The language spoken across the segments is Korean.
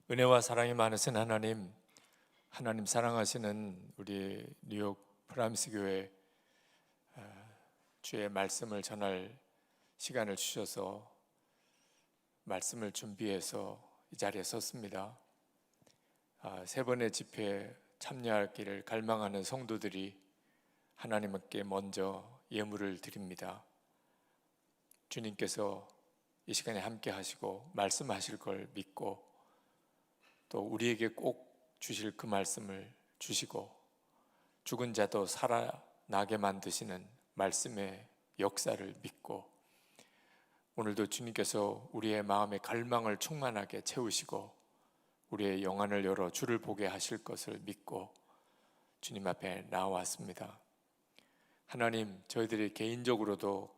은혜와 사랑이 많으신 하나님 사랑하시는 우리 뉴욕 프라임스 교회 주의 말씀을 전할 시간을 주셔서 말씀을 준비해서 이 자리에 섰습니다. 세 번의 집회에 참여하기를 갈망하는 성도들이 하나님께 먼저 예물을 드립니다. 주님께서 이 시간에 함께 하시고 말씀하실 걸 믿고 또 우리에게 꼭 주실 그 말씀을 주시고 죽은 자도 살아나게 만드시는 말씀의 역사를 믿고 오늘도 주님께서 우리의 마음의 갈망을 충만하게 채우시고 우리의 영안을 열어 주를 보게 하실 것을 믿고 주님 앞에 나왔습니다. 하나님, 저희들이 개인적으로도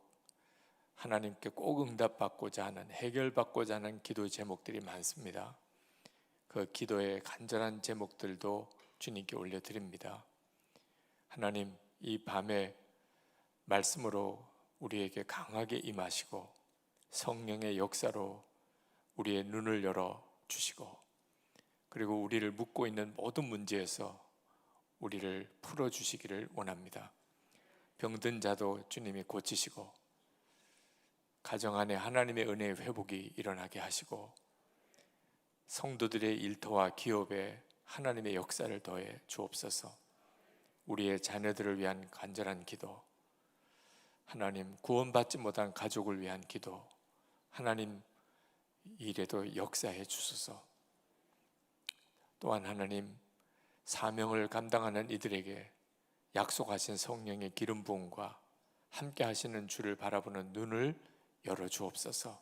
하나님께 꼭 응답받고자 하는, 해결받고자 하는 기도 제목들이 많습니다. 그 기도의 간절한 제목들도 주님께 올려드립니다. 하나님, 이 밤에 말씀으로 우리에게 강하게 임하시고 성령의 역사로 우리의 눈을 열어 주시고 그리고 우리를 묶고 있는 모든 문제에서 우리를 풀어주시기를 원합니다. 병든 자도 주님이 고치시고 가정 안에 하나님의 은혜의 회복이 일어나게 하시고 성도들의 일터와 기업에 하나님의 역사를 더해 주옵소서. 우리의 자녀들을 위한 간절한 기도, 하나님 구원받지 못한 가족을 위한 기도, 하나님 일에도 역사해 주소서. 또한 하나님 사명을 감당하는 이들에게 약속하신 성령의 기름 부음과 함께 하시는 주를 바라보는 눈을 열어 주옵소서.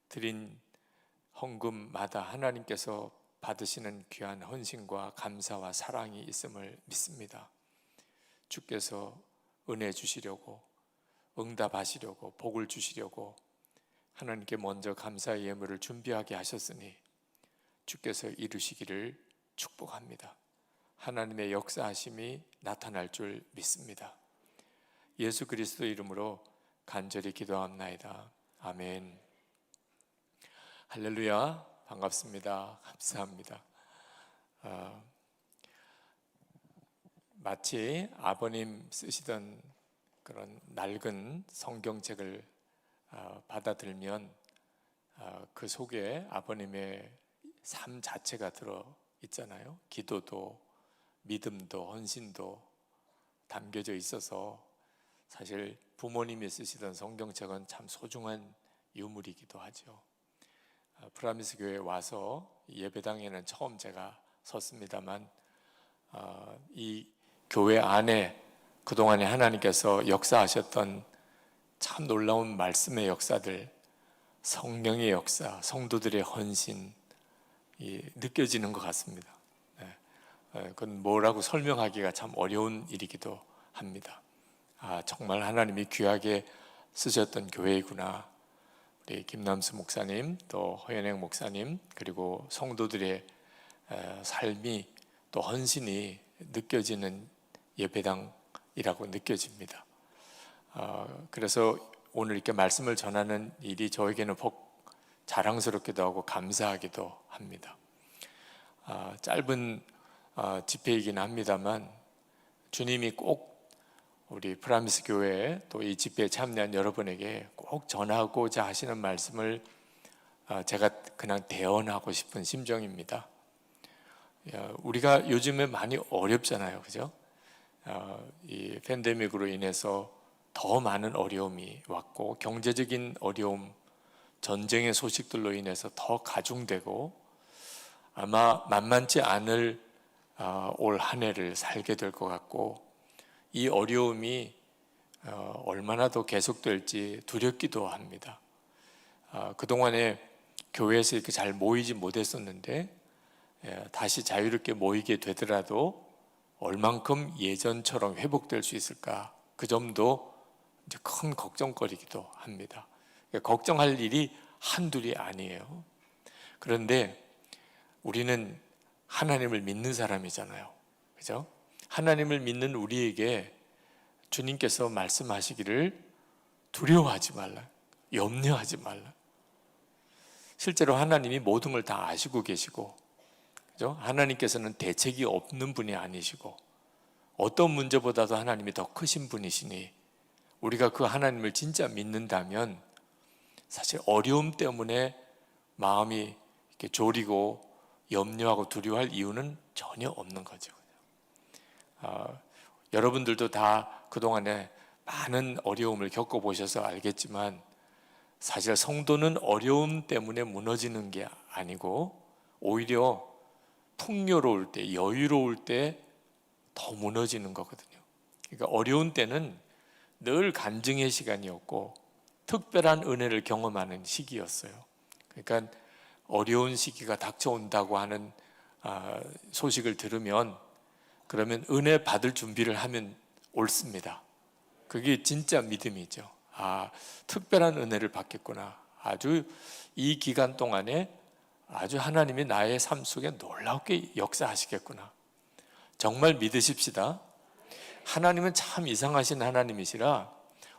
드린 헌금마다 하나님께서 받으시는 귀한 헌신과 감사와 사랑이 있음을 믿습니다. 주께서 은혜 주시려고, 응답하시려고, 복을 주시려고 하나님께 먼저 감사의 예물을 준비하게 하셨으니 주께서 이루시기를 축복합니다. 하나님의 역사하심이 나타날 줄 믿습니다. 예수 그리스도 이름으로 간절히 기도합나이다. 아멘. 할렐루야, 반갑습니다. 감사합니다. 마치 아버님 쓰시던 그런 낡은 성경책을 받아들면 그 속에 아버님의 삶 자체가 들어 있잖아요. 기도도 믿음도 헌신도 담겨져 있어서 사실 부모님이 쓰시던 성경책은 참 소중한 유물이기도 하죠. 프라미스 교회에 와서 예배당에는 처음 제가 섰습니다만 이 교회 안에 그동안에 하나님께서 역사하셨던 참 놀라운 말씀의 역사들, 성령의 역사, 성도들의 헌신 느껴지는 것 같습니다. 그건 뭐라고 설명하기가 참 어려운 일이기도 합니다. 정말 하나님이 귀하게 쓰셨던 교회이구나. 우리 김남수 목사님, 또 허연행 목사님, 그리고 성도들의 삶이 또 헌신이 느껴지는 예배당이라고 느껴집니다. 그래서 오늘 이렇게 말씀을 전하는 일이 저에게는 자랑스럽기도 하고 감사하기도 합니다. 짧은 집회이긴 합니다만 주님이 꼭 우리 프라미스 교회 또 이 집회에 참여한 여러분에게 꼭 전하고자 하시는 말씀을 제가 그냥 대언하고 싶은 심정입니다. 우리가 요즘에 많이 어렵잖아요, 그죠? 이 팬데믹으로 인해서 더 많은 어려움이 왔고 경제적인 어려움, 전쟁의 소식들로 인해서 더 가중되고 아마 만만치 않을 올 한 해를 살게 될 것 같고 이 어려움이 얼마나 더 계속될지 두렵기도 합니다. 그동안에 교회에서 이렇게 잘 모이지 못했었는데 다시 자유롭게 모이게 되더라도 얼만큼 예전처럼 회복될 수 있을까? 그 점도 이제 큰 걱정거리기도 합니다. 걱정할 일이 한둘이 아니에요. 그런데 우리는 하나님을 믿는 사람이잖아요. 그죠? 하나님을 믿는 우리에게 주님께서 말씀하시기를 두려워하지 말라, 염려하지 말라. 실제로 하나님이 모든 걸 다 아시고 계시고, 그죠? 하나님께서는 대책이 없는 분이 아니시고 어떤 문제보다도 하나님이 더 크신 분이시니, 우리가 그 하나님을 진짜 믿는다면 사실 어려움 때문에 마음이 이렇게 졸이고 염려하고 두려워할 이유는 전혀 없는 거죠. 여러분들도 다 그동안에 많은 어려움을 겪어보셔서 알겠지만, 사실 성도는 어려움 때문에 무너지는 게 아니고 오히려 풍요로울 때, 여유로울 때 더 무너지는 거거든요. 그러니까 어려운 때는 늘 간증의 시간이었고 특별한 은혜를 경험하는 시기였어요. 그러니까 어려운 시기가 닥쳐온다고 하는 소식을 들으면, 그러면 은혜 받을 준비를 하면 옳습니다. 그게 진짜 믿음이죠. 특별한 은혜를 받겠구나. 아주 이 기간 동안에 아주 하나님이 나의 삶 속에 놀랍게 역사하시겠구나. 정말 믿으십시다. 하나님은 참 이상하신 하나님이시라,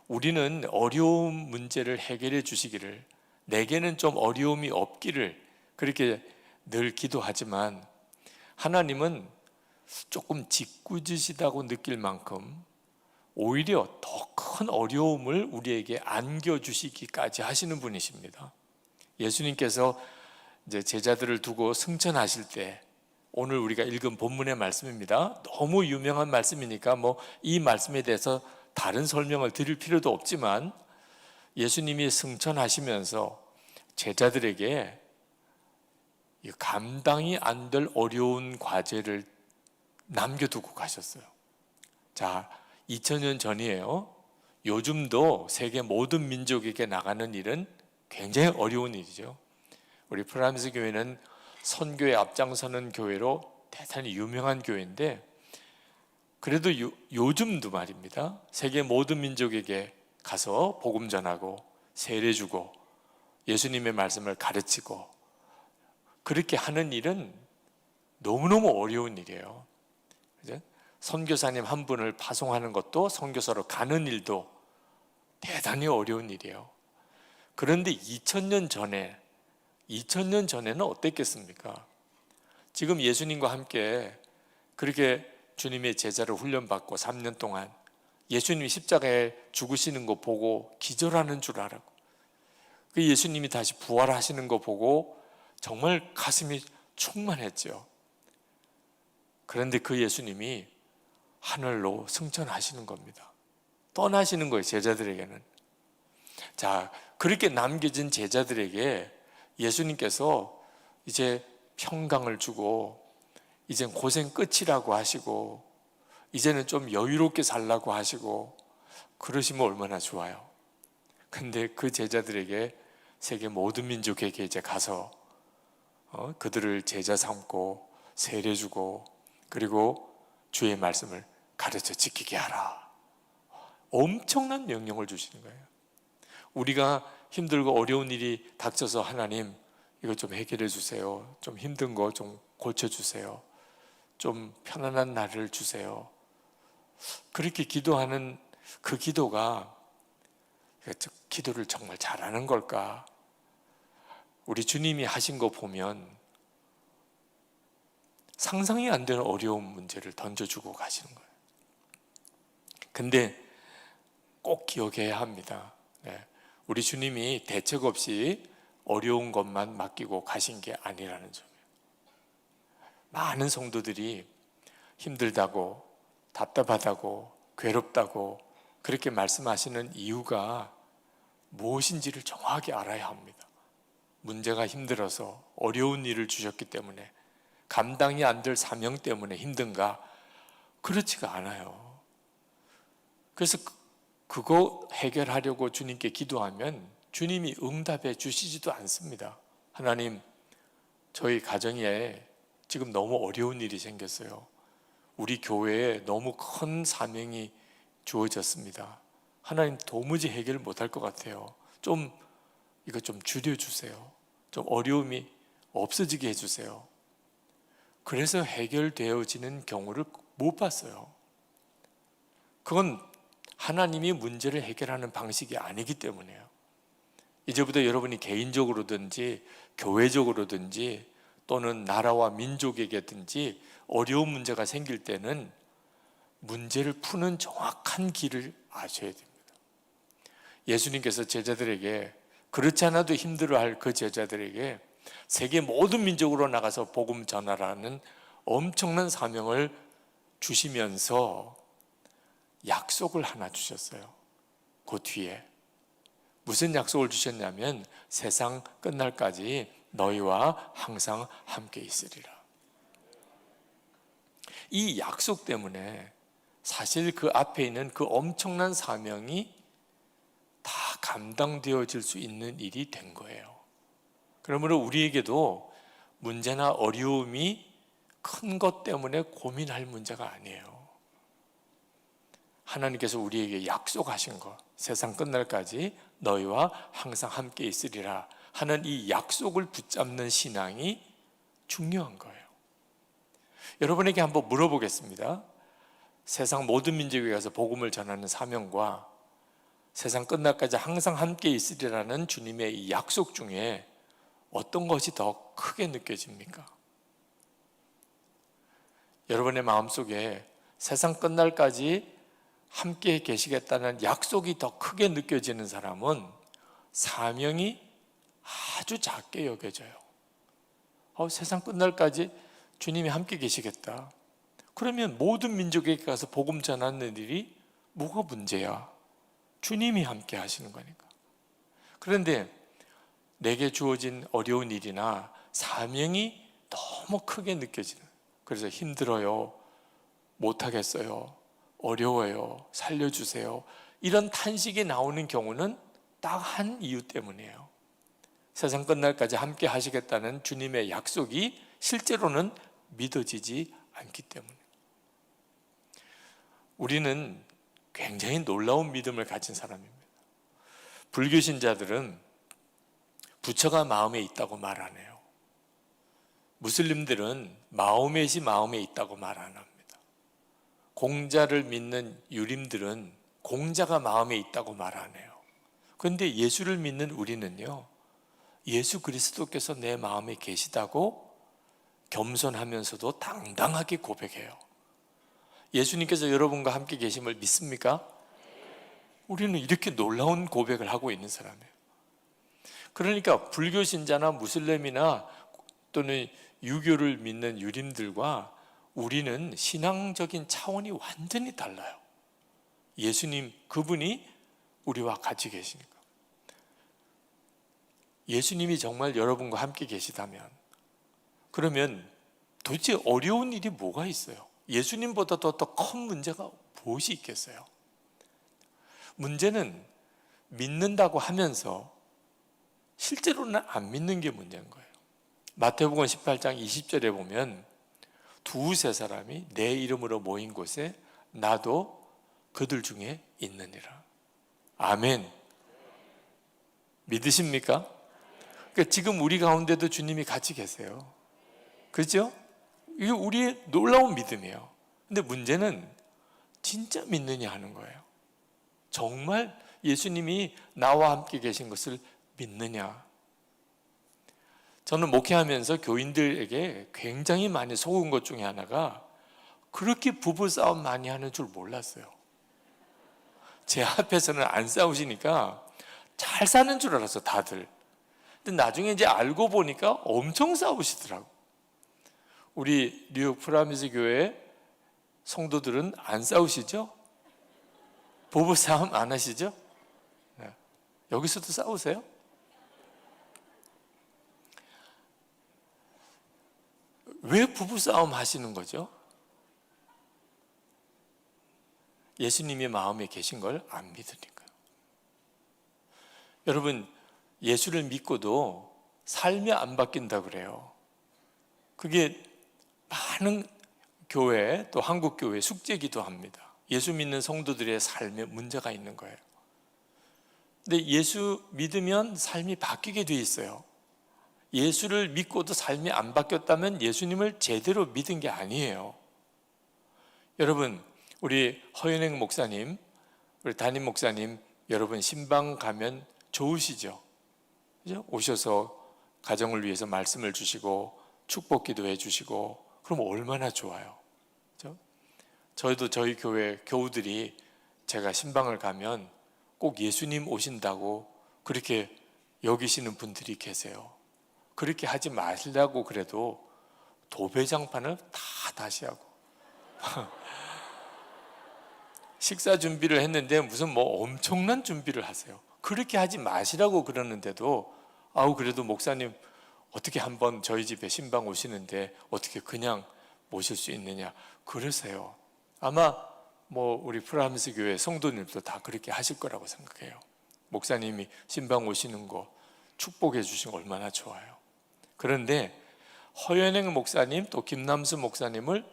우리는 어려운 문제를 해결해 주시기를, 내게는 좀 어려움이 없기를 그렇게 늘 기도하지만, 하나님은 조금 짓궂으시다고 느낄 만큼 오히려 더 큰 어려움을 우리에게 안겨주시기까지 하시는 분이십니다. 예수님께서 이제 제자들을 두고 승천하실 때, 오늘 우리가 읽은 본문의 말씀입니다. 너무 유명한 말씀이니까 이 말씀에 대해서 다른 설명을 드릴 필요도 없지만, 예수님이 승천하시면서 제자들에게 감당이 안 될 어려운 과제를 남겨두고 가셨어요. 자, 2000년 전이에요. 요즘도 세계 모든 민족에게 나가는 일은 굉장히 어려운 일이죠. 우리 프라임스 교회는 선교에 앞장서는 교회로 대단히 유명한 교회인데, 그래도 요즘도 말입니다, 세계 모든 민족에게 가서 복음 전하고 세례 주고 예수님의 말씀을 가르치고 그렇게 하는 일은 너무너무 어려운 일이에요. 그죠? 선교사님 한 분을 파송하는 것도, 선교사로 가는 일도 대단히 어려운 일이에요. 그런데 2000년 전에는 어땠겠습니까? 지금 예수님과 함께 그렇게 주님의 제자를 훈련받고 3년 동안 예수님이 십자가에 죽으시는 거 보고 기절하는 줄 알았고, 그 예수님이 다시 부활하시는 거 보고 정말 가슴이 충만했죠. 그런데 그 예수님이 하늘로 승천하시는 겁니다. 떠나시는 거예요, 제자들에게는. 자, 그렇게 남겨진 제자들에게 예수님께서 이제 평강을 주고, 이젠 고생 끝이라고 하시고, 이제는 좀 여유롭게 살라고 하시고, 그러시면 얼마나 좋아요. 근데 그 제자들에게, 세계 모든 민족에게 이제 가서 그들을 제자 삼고 세례 주고, 그리고 주의 말씀을 가르쳐 지키게 하라. 엄청난 명령을 주시는 거예요. 우리가 힘들고 어려운 일이 닥쳐서, 하나님 이거 좀 해결해 주세요, 좀 힘든 거 좀 고쳐주세요, 좀 편안한 날을 주세요, 그렇게 기도하는 그 기도가 기도를 정말 잘하는 걸까? 우리 주님이 하신 거 보면 상상이 안 되는 어려운 문제를 던져주고 가시는 거예요. 근데 꼭 기억해야 합니다. 우리 주님이 대책 없이 어려운 것만 맡기고 가신 게 아니라는 점이에요. 많은 성도들이 힘들다고, 답답하다고, 괴롭다고 그렇게 말씀하시는 이유가 무엇인지를 정확히 알아야 합니다. 문제가 힘들어서, 어려운 일을 주셨기 때문에, 감당이 안 될 사명 때문에 힘든가? 그렇지가 않아요. 그래서 그거 해결하려고 주님께 기도하면 주님이 응답해 주시지도 않습니다. 하나님, 저희 가정에 지금 너무 어려운 일이 생겼어요. 우리 교회에 너무 큰 사명이 주어졌습니다. 하나님, 도무지 해결 못할 것 같아요. 이거 좀 줄여주세요. 좀 어려움이 없어지게 해주세요. 그래서 해결되어지는 경우를 못 봤어요. 그건 하나님이 문제를 해결하는 방식이 아니기 때문에요. 이제부터 여러분이 개인적으로든지 교회적으로든지 또는 나라와 민족에게든지 어려운 문제가 생길 때는 문제를 푸는 정확한 길을 아셔야 됩니다. 예수님께서 제자들에게, 그렇지 않아도 힘들어할 그 제자들에게 세계 모든 민족으로 나가서 복음 전하라는 엄청난 사명을 주시면서 약속을 하나 주셨어요. 그 뒤에 무슨 약속을 주셨냐면 세상 끝날까지 너희와 항상 함께 있으리라. 이 약속 때문에 사실 그 앞에 있는 그 엄청난 사명이 다 감당되어질 수 있는 일이 된 거예요. 그러므로 우리에게도 문제나 어려움이 큰 것 때문에 고민할 문제가 아니에요. 하나님께서 우리에게 약속하신 것, 세상 끝날까지 너희와 항상 함께 있으리라 하는 이 약속을 붙잡는 신앙이 중요한 거예요. 여러분에게 한번 물어보겠습니다. 세상 모든 민족에 가서 복음을 전하는 사명과 세상 끝날까지 항상 함께 있으리라는 주님의 이 약속 중에 어떤 것이 더 크게 느껴집니까? 여러분의 마음속에 세상 끝날까지 함께 계시겠다는 약속이 더 크게 느껴지는 사람은 사명이 아주 작게 여겨져요. 세상 끝날까지 주님이 함께 계시겠다. 그러면 모든 민족에게 가서 복음 전하는 일이 뭐가 문제야? 주님이 함께 하시는 거니까. 그런데 내게 주어진 어려운 일이나 사명이 너무 크게 느껴지는, 그래서 힘들어요, 못하겠어요, 어려워요, 살려주세요, 이런 탄식이 나오는 경우는 딱 한 이유 때문이에요. 세상 끝날까지 함께 하시겠다는 주님의 약속이 실제로는 믿어지지 않기 때문에. 우리는 굉장히 놀라운 믿음을 가진 사람입니다. 불교 신자들은 부처가 마음에 있다고 말 안 해요. 무슬림들은 마호멧이 마음에 있다고 말 안 합니다. 공자를 믿는 유림들은 공자가 마음에 있다고 말 안 해요. 그런데 예수를 믿는 우리는요, 예수 그리스도께서 내 마음에 계시다고 겸손하면서도 당당하게 고백해요. 예수님께서 여러분과 함께 계심을 믿습니까? 우리는 이렇게 놀라운 고백을 하고 있는 사람이에요. 그러니까 불교 신자나 무슬림이나 또는 유교를 믿는 유림들과 우리는 신앙적인 차원이 완전히 달라요. 예수님, 그분이 우리와 같이 계시니까. 예수님이 정말 여러분과 함께 계시다면, 그러면 도대체 어려운 일이 뭐가 있어요? 예수님보다도 더 큰 문제가 무엇이 있겠어요? 문제는 믿는다고 하면서 실제로는 안 믿는 게 문제인 거예요. 마태복음 18장 20절에 보면 두세 사람이 내 이름으로 모인 곳에 나도 그들 중에 있느니라. 아멘. 믿으십니까? 그러니까 지금 우리 가운데도 주님이 같이 계세요. 그렇죠? 이게 우리의 놀라운 믿음이에요. 근데 문제는 진짜 믿느냐 하는 거예요. 정말 예수님이 나와 함께 계신 것을 믿느냐. 저는 목회하면서 교인들에게 굉장히 많이 속은 것 중에 하나가 그렇게 부부싸움 많이 하는 줄 몰랐어요. 제 앞에서는 안 싸우시니까 잘 사는 줄 알았어, 다들. 근데 나중에 이제 알고 보니까 엄청 싸우시더라고. 우리 뉴욕 프라미스 교회 성도들은 안 싸우시죠? 부부싸움 안 하시죠? 네. 여기서도 싸우세요? 왜 부부싸움 하시는 거죠? 예수님이 마음에 계신 걸 안 믿으니까요. 여러분, 예수를 믿고도 삶이 안 바뀐다 그래요. 그게 많은 교회, 또 한국 교회 숙제기도 합니다. 예수 믿는 성도들의 삶에 문제가 있는 거예요. 근데 예수 믿으면 삶이 바뀌게 돼 있어요. 예수를 믿고도 삶이 안 바뀌었다면 예수님을 제대로 믿은 게 아니에요. 여러분, 우리 허윤행 목사님, 우리 담임 목사님, 여러분 신방 가면 좋으시죠? 그죠? 오셔서 가정을 위해서 말씀을 주시고 축복 기도해 주시고, 그럼 얼마나 좋아요. 그죠? 저희도 저희 교회 교우들이 제가 신방을 가면 꼭 예수님 오신다고 그렇게 여기시는 분들이 계세요. 그렇게 하지 마시려고 그래도 도배장판을 다 다시 하고 식사 준비를 했는데 무슨 뭐 엄청난 준비를 하세요. 그렇게 하지 마시라고 그러는데도 그래도 목사님 어떻게 한번 저희 집에 신방 오시는데 어떻게 그냥 모실 수 있느냐 그러세요. 아마 뭐 우리 프라임스 교회 성도님도 다 그렇게 하실 거라고 생각해요. 목사님이 신방 오시는 거 축복해 주신 거 얼마나 좋아요. 그런데 허연행 목사님 또 김남수 목사님을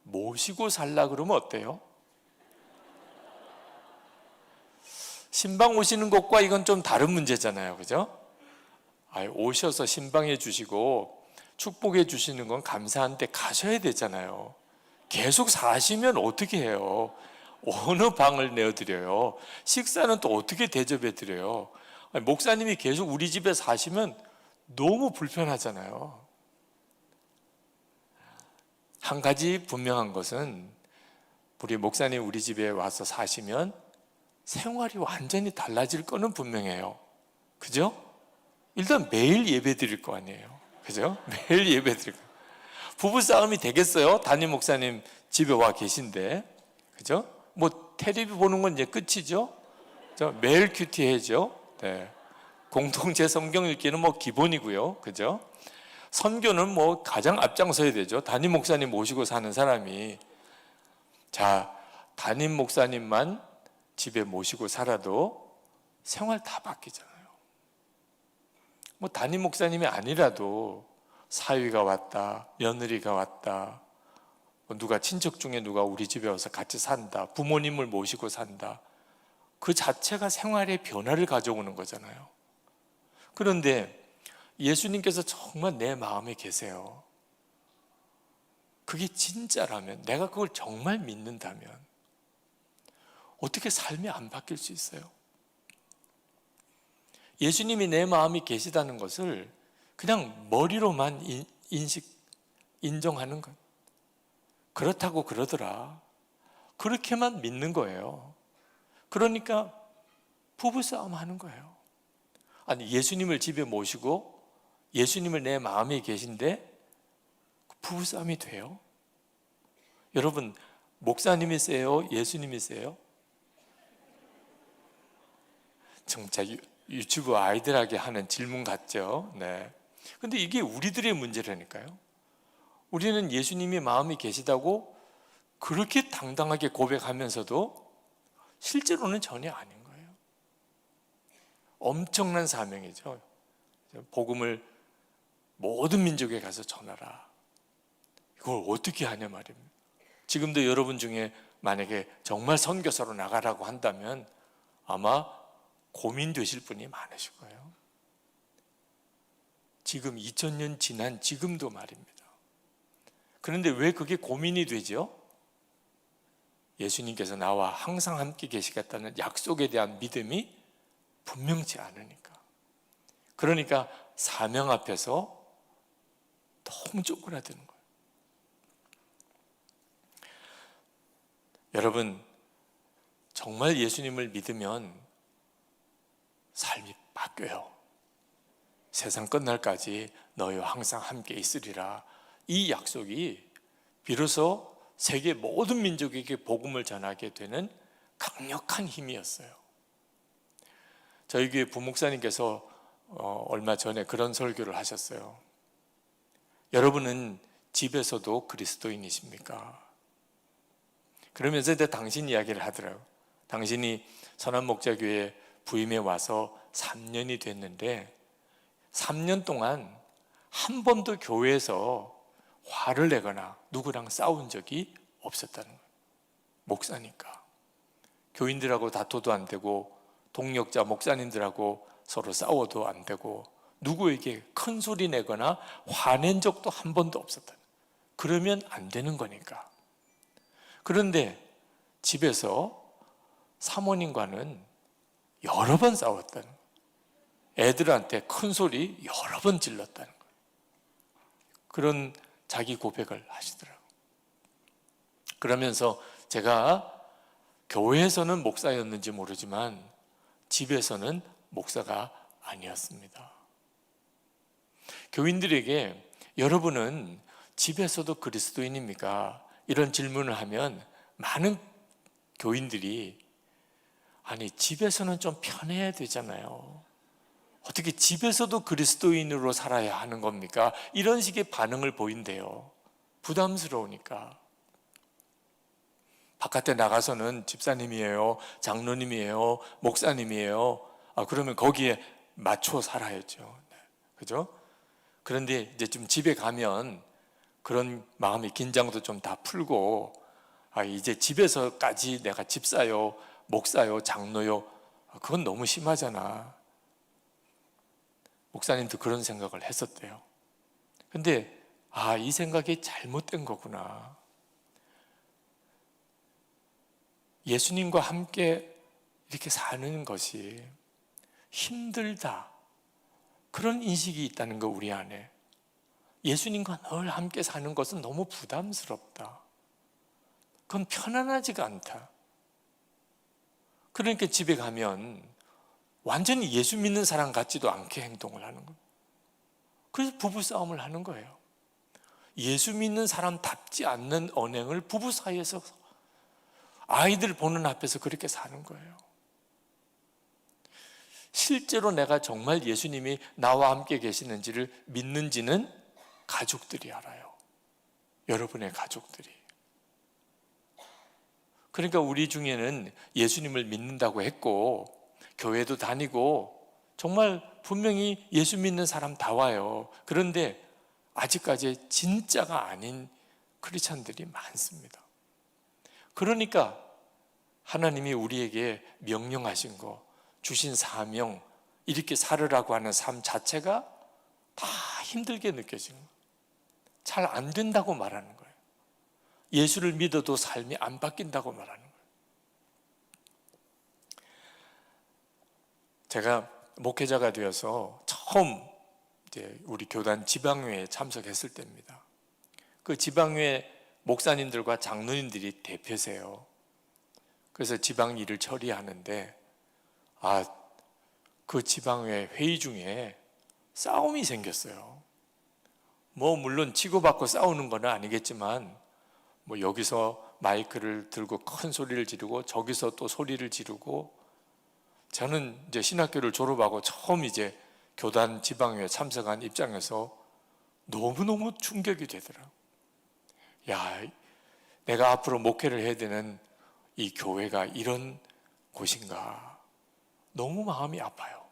모시고 살라 그러면 어때요? 신방 오시는 것과 이건 좀 다른 문제잖아요. 그죠? 오셔서 신방해 주시고 축복해 주시는 건 감사한데 가셔야 되잖아요. 계속 사시면 어떻게 해요? 어느 방을 내어드려요? 식사는 또 어떻게 대접해 드려요? 목사님이 계속 우리 집에 사시면 너무 불편하잖아요. 한 가지 분명한 것은 우리 목사님 우리 집에 와서 사시면 생활이 완전히 달라질 거는 분명해요. 그죠? 일단 매일 예배 드릴 거 아니에요. 그죠? 매일 예배 드릴 거. 부부싸움이 되겠어요? 담임 목사님 집에 와 계신데. 그죠? 뭐 텔레비 보는 건 이제 끝이죠? 매일 큐티 해야죠. 네. 공동체 성경 읽기는 뭐 기본이고요. 그죠? 선교는 뭐 가장 앞장서야 되죠. 담임 목사님 모시고 사는 사람이. 자, 담임 목사님만 집에 모시고 살아도 생활 다 바뀌잖아요. 뭐 담임 목사님이 아니라도 사위가 왔다, 며느리가 왔다, 누가 친척 중에 누가 우리 집에 와서 같이 산다, 부모님을 모시고 산다. 그 자체가 생활의 변화를 가져오는 거잖아요. 그런데 예수님께서 정말 내 마음에 계세요. 그게 진짜라면, 내가 그걸 정말 믿는다면 어떻게 삶이 안 바뀔 수 있어요? 예수님이 내 마음이 계시다는 것을 그냥 머리로만 인정하는 것. 그렇다고 그러더라. 그렇게만 믿는 거예요. 그러니까 부부싸움 하는 거예요. 아니, 예수님을 집에 모시고 예수님을 내 마음에 계신데 부부싸움이 돼요? 여러분, 목사님이 세요? 예수님이 세요? 진짜 유튜브 아이들에게 하는 질문 같죠? 네. 근데 이게 우리들의 문제라니까요. 우리는 예수님이 마음이 계시다고 그렇게 당당하게 고백하면서도 실제로는 전혀 아닌 거예요. 엄청난 사명이죠. 복음을 모든 민족에 가서 전하라. 이걸 어떻게 하냐 말입니다. 지금도 여러분 중에 만약에 정말 선교사로 나가라고 한다면 아마 고민되실 분이 많으실 거예요. 지금 2000년 지난 지금도 말입니다. 그런데 왜 그게 고민이 되죠? 예수님께서 나와 항상 함께 계시겠다는 약속에 대한 믿음이 분명치 않으니까. 그러니까 사명 앞에서 너무 쪼그라드는 거예요. 여러분, 정말 예수님을 믿으면 삶이 바뀌어요. 세상 끝날까지 너희와 항상 함께 있으리라. 이 약속이 비로소 세계 모든 민족에게 복음을 전하게 되는 강력한 힘이었어요. 저희 교회 부목사님께서 얼마 전에 그런 설교를 하셨어요. 여러분은 집에서도 그리스도인이십니까? 그러면서 당신 이야기를 하더라고요. 당신이 선한목자교회 부임해 와서 3년이 됐는데 3년 동안 한 번도 교회에서 화를 내거나 누구랑 싸운 적이 없었다는 거예요. 목사니까. 교인들하고 다퉈도 안 되고 동력자 목사님들하고 서로 싸워도 안 되고 누구에게 큰 소리 내거나 화낸 적도 한 번도 없었다. 그러면 안 되는 거니까. 그런데 집에서 사모님과는 여러 번 싸웠다는 거예요. 애들한테 큰 소리 여러 번 질렀다는 거예요. 그런 자기 고백을 하시더라고요. 그러면서 제가 교회에서는 목사였는지 모르지만 집에서는 목사가 아니었습니다. 교인들에게 여러분은 집에서도 그리스도인입니까? 이런 질문을 하면 많은 교인들이 아니 집에서는 좀 편해야 되잖아요. 어떻게 집에서도 그리스도인으로 살아야 하는 겁니까? 이런 식의 반응을 보인대요. 부담스러우니까. 바깥에 나가서는 집사님이에요, 장로님이에요, 목사님이에요. 그러면 거기에 맞춰 살아야죠. 그죠? 그런데 이제 좀 집에 가면 그런 마음의 긴장도 좀 다 풀고, 이제 집에서까지 내가 집사요, 목사요, 장로요, 그건 너무 심하잖아. 목사님도 그런 생각을 했었대요. 근데 이 생각이 잘못된 거구나. 예수님과 함께 이렇게 사는 것이 힘들다, 그런 인식이 있다는 거, 우리 안에. 예수님과 늘 함께 사는 것은 너무 부담스럽다, 그건 편안하지가 않다. 그러니까 집에 가면 완전히 예수 믿는 사람 같지도 않게 행동을 하는 거예요. 그래서 부부싸움을 하는 거예요. 예수 믿는 사람답지 않는 언행을 부부 사이에서, 아이들 보는 앞에서 그렇게 사는 거예요. 실제로 내가 정말 예수님이 나와 함께 계시는지를 믿는지는 가족들이 알아요. 여러분의 가족들이. 그러니까 우리 중에는 예수님을 믿는다고 했고 교회도 다니고 정말 분명히 예수 믿는 사람 다 와요. 그런데 아직까지 진짜가 아닌 크리스찬들이 많습니다. 그러니까 하나님이 우리에게 명령하신 거, 주신 사명, 이렇게 살으라고 하는 삶 자체가 다 힘들게 느껴지는 거예요. 잘 안 된다고 말하는 거예요. 예수를 믿어도 삶이 안 바뀐다고 말하는 거예요. 제가 목회자가 되어서 처음 이제 우리 교단 지방회에 참석했을 때입니다. 그 지방회 목사님들과 장로님들이 대표세요. 그래서 지방 일을 처리하는데 그 지방회 회의 중에 싸움이 생겼어요. 물론 치고받고 싸우는 건 아니겠지만 여기서 마이크를 들고 큰 소리를 지르고 저기서 또 소리를 지르고, 저는 이제 신학교를 졸업하고 처음 이제 교단 지방회에 참석한 입장에서 너무너무 충격이 되더라고요. 내가 앞으로 목회를 해야 되는 이 교회가 이런 곳인가. 너무 마음이 아파요.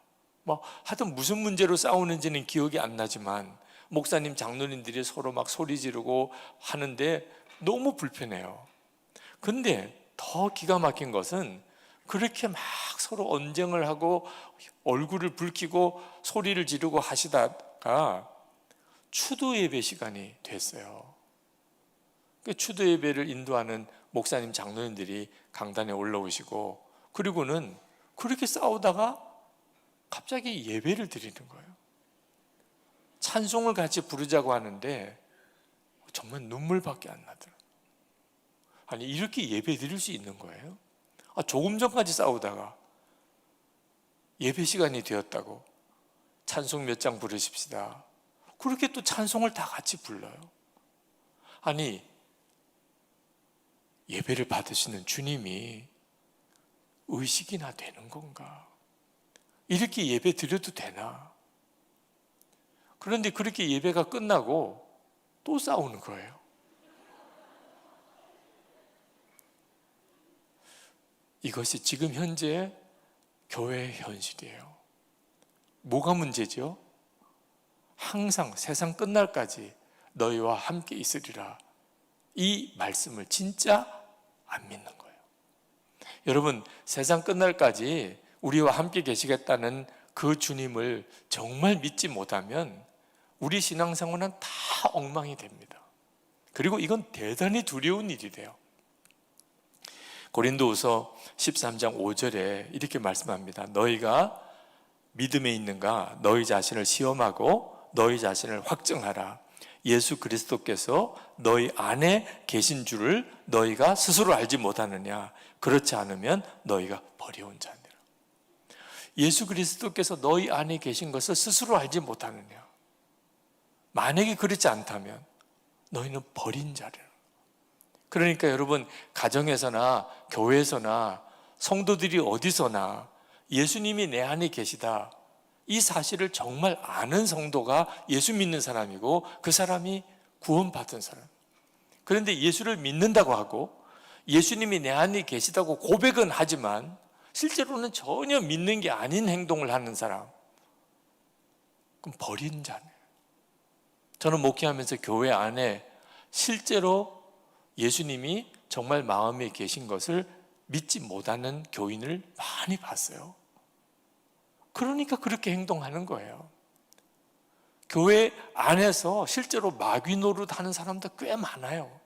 하여튼 무슨 문제로 싸우는지는 기억이 안 나지만 목사님, 장로님들이 서로 막 소리 지르고 하는데 너무 불편해요. 근데 더 기가 막힌 것은 그렇게 막 서로 언쟁을 하고 얼굴을 붉히고 소리를 지르고 하시다가 추도 예배 시간이 됐어요. 추도 예배를 인도하는 목사님, 장로님들이 강단에 올라오시고, 그리고는 그렇게 싸우다가 갑자기 예배를 드리는 거예요. 찬송을 같이 부르자고 하는데 정말 눈물밖에 안 나더라고요. 아니, 이렇게 예배 드릴 수 있는 거예요? 조금 전까지 싸우다가 예배 시간이 되었다고 찬송 몇 장 부르십시다. 그렇게 또 찬송을 다 같이 불러요. 아니, 예배를 받으시는 주님이 의식이나 되는 건가? 이렇게 예배 드려도 되나? 그런데 그렇게 예배가 끝나고 또 싸우는 거예요. 이것이 지금 현재 교회의 현실이에요. 뭐가 문제죠? 항상 세상 끝날까지 너희와 함께 있으리라, 이 말씀을 진짜 안 믿는 거예요. 여러분, 세상 끝날까지 우리와 함께 계시겠다는 그 주님을 정말 믿지 못하면 우리 신앙생활은 다 엉망이 됩니다. 그리고 이건 대단히 두려운 일이래요. 고린도후서 13장 5절에 이렇게 말씀합니다. 너희가 믿음에 있는가 너희 자신을 시험하고 너희 자신을 확증하라. 예수 그리스도께서 너희 안에 계신 줄을 너희가 스스로 알지 못하느냐. 그렇지 않으면 너희가 버려온 자니라. 예수 그리스도께서 너희 안에 계신 것을 스스로 알지 못하느냐. 만약에 그렇지 않다면 너희는 버린 자리라. 그러니까 여러분, 가정에서나 교회에서나 성도들이 어디서나 예수님이 내 안에 계시다, 이 사실을 정말 아는 성도가 예수 믿는 사람이고 그 사람이 구원받은 사람. 그런데 예수를 믿는다고 하고 예수님이 내 안에 계시다고 고백은 하지만 실제로는 전혀 믿는 게 아닌 행동을 하는 사람, 그럼 버린 자네. 저는 목회하면서 교회 안에 실제로 예수님이 정말 마음에 계신 것을 믿지 못하는 교인을 많이 봤어요. 그러니까 그렇게 행동하는 거예요. 교회 안에서 실제로 마귀 노릇하는 사람도 꽤 많아요.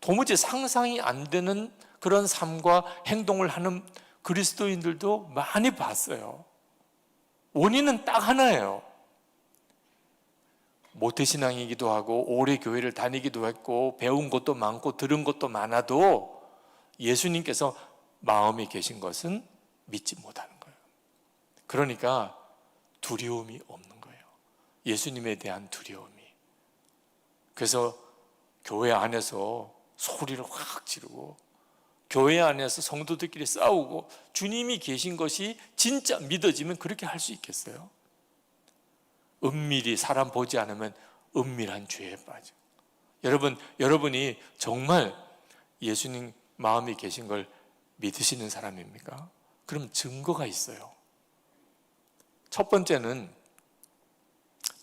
도무지 상상이 안 되는 그런 삶과 행동을 하는 그리스도인들도 많이 봤어요. 원인은 딱 하나예요. 모태신앙이기도 하고 오래 교회를 다니기도 했고 배운 것도 많고 들은 것도 많아도 예수님께서 마음에 계신 것은 믿지 못하는 거예요. 그러니까 두려움이 없는 거예요. 예수님에 대한 두려움이. 그래서 교회 안에서 소리를 확 지르고 교회 안에서 성도들끼리 싸우고 주님이 계신 것이 진짜 믿어지면 그렇게 할 수 있겠어요? 은밀히 사람 보지 않으면 은밀한 죄에 빠져. 여러분이 정말 예수님 마음이 계신 걸 믿으시는 사람입니까? 그럼 증거가 있어요. 첫 번째는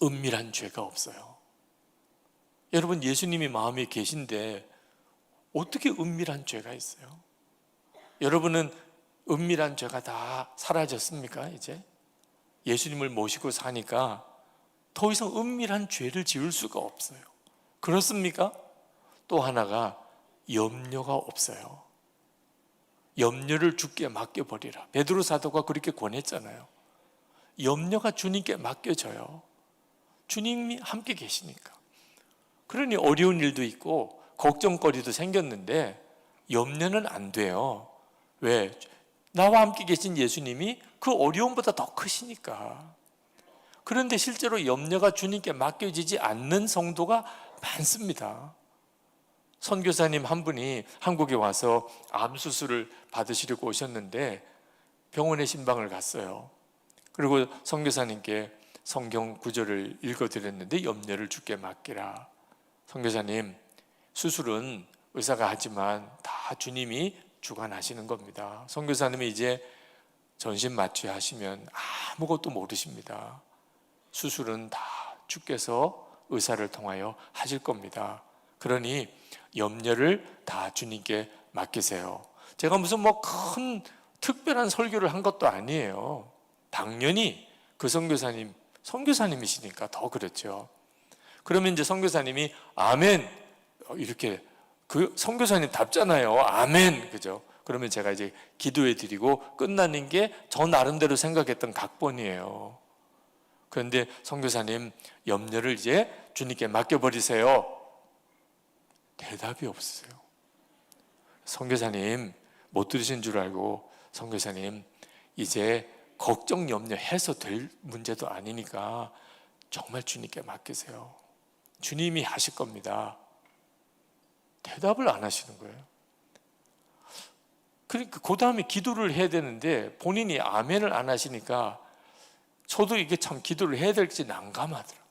은밀한 죄가 없어요. 여러분, 예수님이 마음에 계신데 어떻게 은밀한 죄가 있어요? 여러분은 은밀한 죄가 다 사라졌습니까? 이제 예수님을 모시고 사니까 더 이상 은밀한 죄를 지을 수가 없어요. 그렇습니까? 또 하나가 염려가 없어요. 염려를 주께 맡겨버리라. 베드로 사도가 그렇게 권했잖아요. 염려가 주님께 맡겨져요. 주님이 함께 계시니까. 그러니 어려운 일도 있고 걱정거리도 생겼는데 염려는 안 돼요. 왜? 나와 함께 계신 예수님이 그 어려움보다 더 크시니까. 그런데 실제로 염려가 주님께 맡겨지지 않는 성도가 많습니다. 선교사님 한 분이 한국에 와서 암 수술을 받으시려고 오셨는데 병원에 신방을 갔어요. 그리고 선교사님께 성경 구절을 읽어드렸는데 염려를 주께 맡기라. 선교사님, 수술은 의사가 하지만 다 주님이 주관하시는 겁니다. 선교사님이 이제 전신 마취하시면 아무것도 모르십니다. 수술은 다 주께서 의사를 통하여 하실 겁니다. 그러니 염려를 다 주님께 맡기세요. 제가 무슨 큰 특별한 설교를 한 것도 아니에요. 당연히 그 선교사님이시니까 더 그렇죠. 그러면 이제 선교사님이 아멘 이렇게 그 선교사님 답잖아요. 아멘, 그죠? 그러면 제가 이제 기도해 드리고 끝나는 게 저 나름대로 생각했던 각본이에요. 그런데 선교사님 염려를 이제 주님께 맡겨버리세요. 대답이 없어요. 선교사님 못 들으신 줄 알고 선교사님 이제 걱정 염려해서 될 문제도 아니니까 정말 주님께 맡기세요. 주님이 하실 겁니다. 대답을 안 하시는 거예요. 그러니까 그 다음에 기도를 해야 되는데 본인이 아멘을 안 하시니까 저도 이게 참 기도를 해야 될지 난감하더라고요.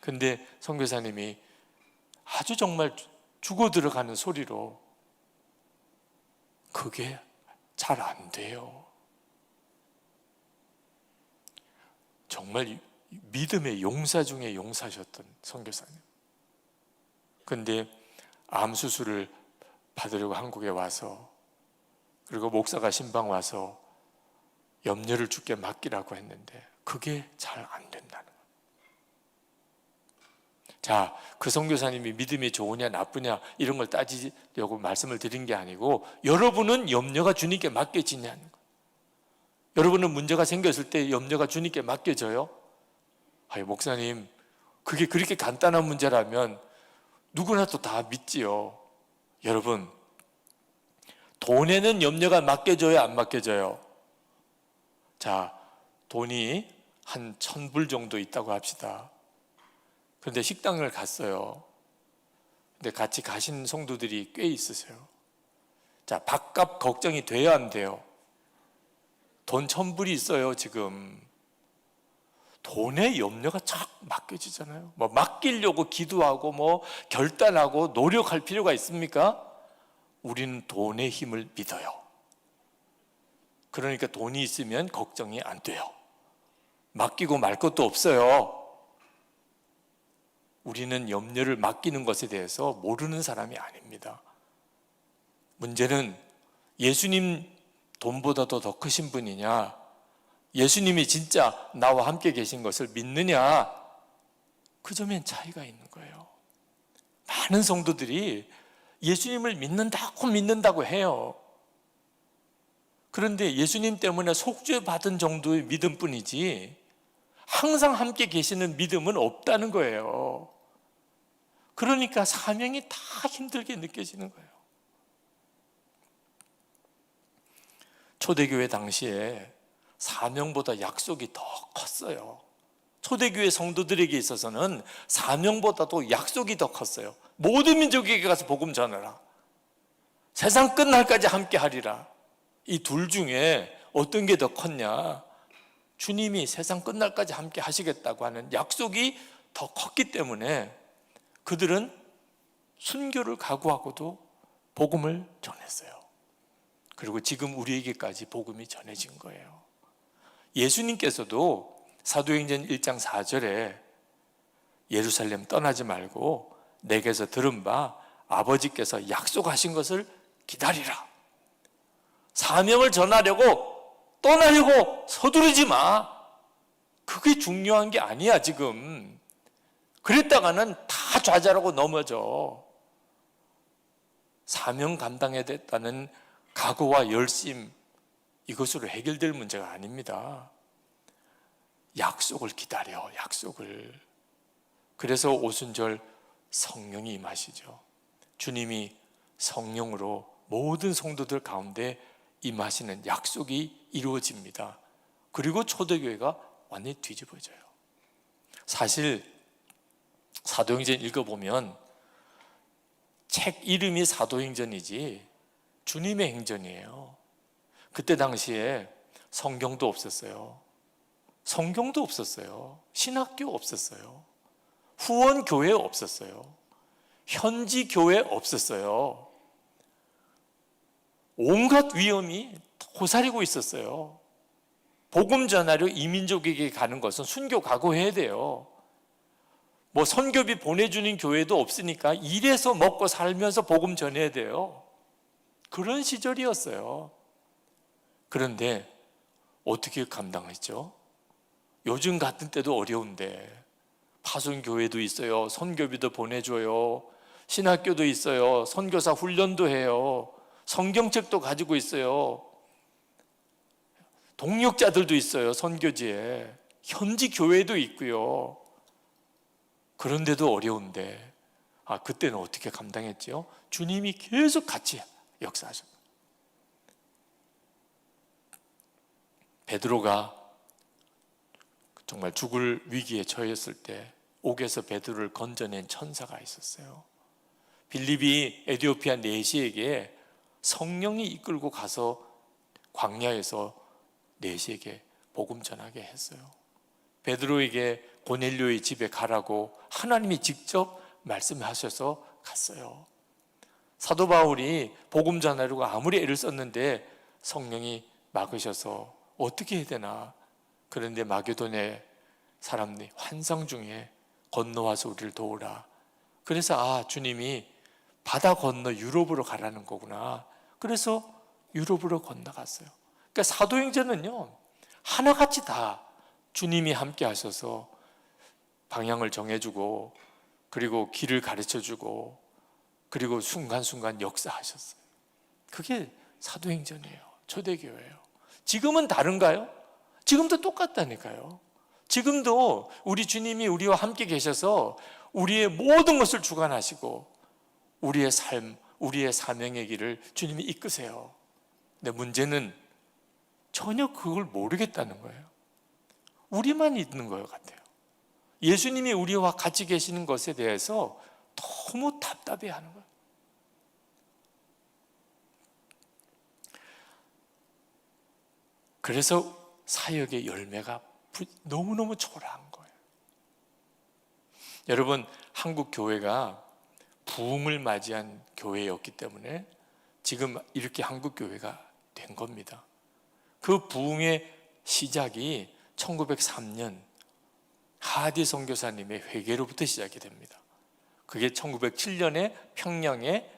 근데 선교사님이 아주 정말 죽어 들어가는 소리로 그게 잘 안 돼요. 정말 믿음의 용사 중에 용사셨던 선교사님. 근데 암 수술을 받으려고 한국에 와서 그리고 목사가 신방 와서 염려를 주께 맡기라고 했는데 그게 잘 안 된다는 거예요. 자, 그 선교사님이 믿음이 좋으냐 나쁘냐 이런 걸 따지려고 말씀을 드린 게 아니고 여러분은 염려가 주님께 맡겨지냐는 거예요. 여러분은 문제가 생겼을 때 염려가 주님께 맡겨져요? 아이, 목사님, 그게 그렇게 간단한 문제라면 누구나 또 다 믿지요. 여러분, 돈에는 염려가 맡겨져요, 안 맡겨져요? 자, 돈이 한 1,000불 정도 있다고 합시다. 그런데 식당을 갔어요. 근데 같이 가신 성도들이 꽤 있으세요. 자, 밥값 걱정이 돼야 안 돼요? 돈 1,000불이 있어요, 지금. 돈에 염려가 착 맡겨지잖아요. 뭐 맡기려고 기도하고 뭐 결단하고 노력할 필요가 있습니까? 우리는 돈의 힘을 믿어요. 그러니까 돈이 있으면 걱정이 안 돼요. 맡기고 말 것도 없어요. 우리는 염려를 맡기는 것에 대해서 모르는 사람이 아닙니다. 문제는 예수님 돈보다도 더 크신 분이냐, 예수님이 진짜 나와 함께 계신 것을 믿느냐, 그 점엔 차이가 있는 거예요. 많은 성도들이 예수님을 믿는다고 해요. 그런데 예수님 때문에 속죄받은 정도의 믿음뿐이지 항상 함께 계시는 믿음은 없다는 거예요. 그러니까 사명이 다 힘들게 느껴지는 거예요. 초대교회 당시에 사명보다 약속이 더 컸어요. 초대교회 성도들에게 있어서는 사명보다도 약속이 더 컸어요. 모든 민족에게 가서 복음 전하라. 세상 끝날까지 함께 하리라. 이 둘 중에 어떤 게 더 컸냐? 주님이 세상 끝날까지 함께 하시겠다고 하는 약속이 더 컸기 때문에 그들은 순교를 각오하고도 복음을 전했어요. 그리고 지금 우리에게까지 복음이 전해진 거예요. 예수님께서도 사도행전 1장 4절에 예루살렘 떠나지 말고 내게서 들은 바 아버지께서 약속하신 것을 기다리라. 사명을 전하려고 떠나려고 서두르지 마. 그게 중요한 게 아니야 지금. 그랬다가는 다 좌절하고 넘어져. 사명 감당해야 됐다는 각오와 열심, 이것으로 해결될 문제가 아닙니다. 약속을 기다려, 약속을. 그래서 오순절 성령이 임하시죠. 주님이 성령으로 모든 성도들 가운데 임하시는 약속이 이루어집니다. 그리고 초대교회가 완전히 뒤집어져요. 사실 사도행전 읽어보면 책 이름이 사도행전이지 주님의 행전이에요. 그때 당시에 성경도 없었어요. 성경도 없었어요. 신학교 없었어요. 후원교회 없었어요. 현지교회 없었어요. 온갖 위험이 호사리고 있었어요. 복음 전하려 이민족에게 가는 것은 순교 각오해야 돼요. 뭐 선교비 보내주는 교회도 없으니까 일해서 먹고 살면서 복음 전해야 돼요. 그런 시절이었어요. 그런데 어떻게 감당했죠? 요즘 같은 때도 어려운데 파송교회도 있어요. 선교비도 보내줘요. 신학교도 있어요. 선교사 훈련도 해요. 성경책도 가지고 있어요. 동역자들도 있어요. 선교지에. 현지 교회도 있고요. 그런데도 어려운데 그때는 어떻게 감당했죠? 주님이 계속 같이 역사하셨어요. 베드로가 정말 죽을 위기에 처했을 때 옥에서 베드로를 건져낸 천사가 있었어요. 빌립이 에디오피아 내시에게 성령이 이끌고 가서 광야에서 내시에게 복음 전하게 했어요. 베드로에게 고넬료의 집에 가라고 하나님이 직접 말씀하셔서 갔어요. 사도 바울이 복음 전하려고 아무리 애를 썼는데 성령이 막으셔서 어떻게 해야 되나. 그런데 마게도네 사람들이 환상 중에 건너와서 우리를 도우라. 그래서 주님이 바다 건너 유럽으로 가라는 거구나. 그래서 유럽으로 건너갔어요. 그러니까 사도행전은요 하나같이 다 주님이 함께 하셔서 방향을 정해주고 그리고 길을 가르쳐주고 그리고 순간순간 역사하셨어요. 그게 사도행전이에요. 초대교회예요. 지금은 다른가요? 지금도 똑같다니까요. 지금도 우리 주님이 우리와 함께 계셔서 우리의 모든 것을 주관하시고 우리의 삶, 우리의 사명의 길을 주님이 이끄세요. 근데 문제는 전혀 그걸 모르겠다는 거예요. 우리만 있는 것 같아요. 예수님이 우리와 같이 계시는 것에 대해서 너무 답답해하는 거예요. 그래서 사역의 열매가 너무너무 초라한 거예요. 여러분, 한국 교회가 부흥을 맞이한 교회였기 때문에 지금 이렇게 한국 교회가 된 겁니다. 그 부흥의 시작이 1903년 하디 선교사님의 회개로부터 시작이 됩니다. 그게 1907년에 평양의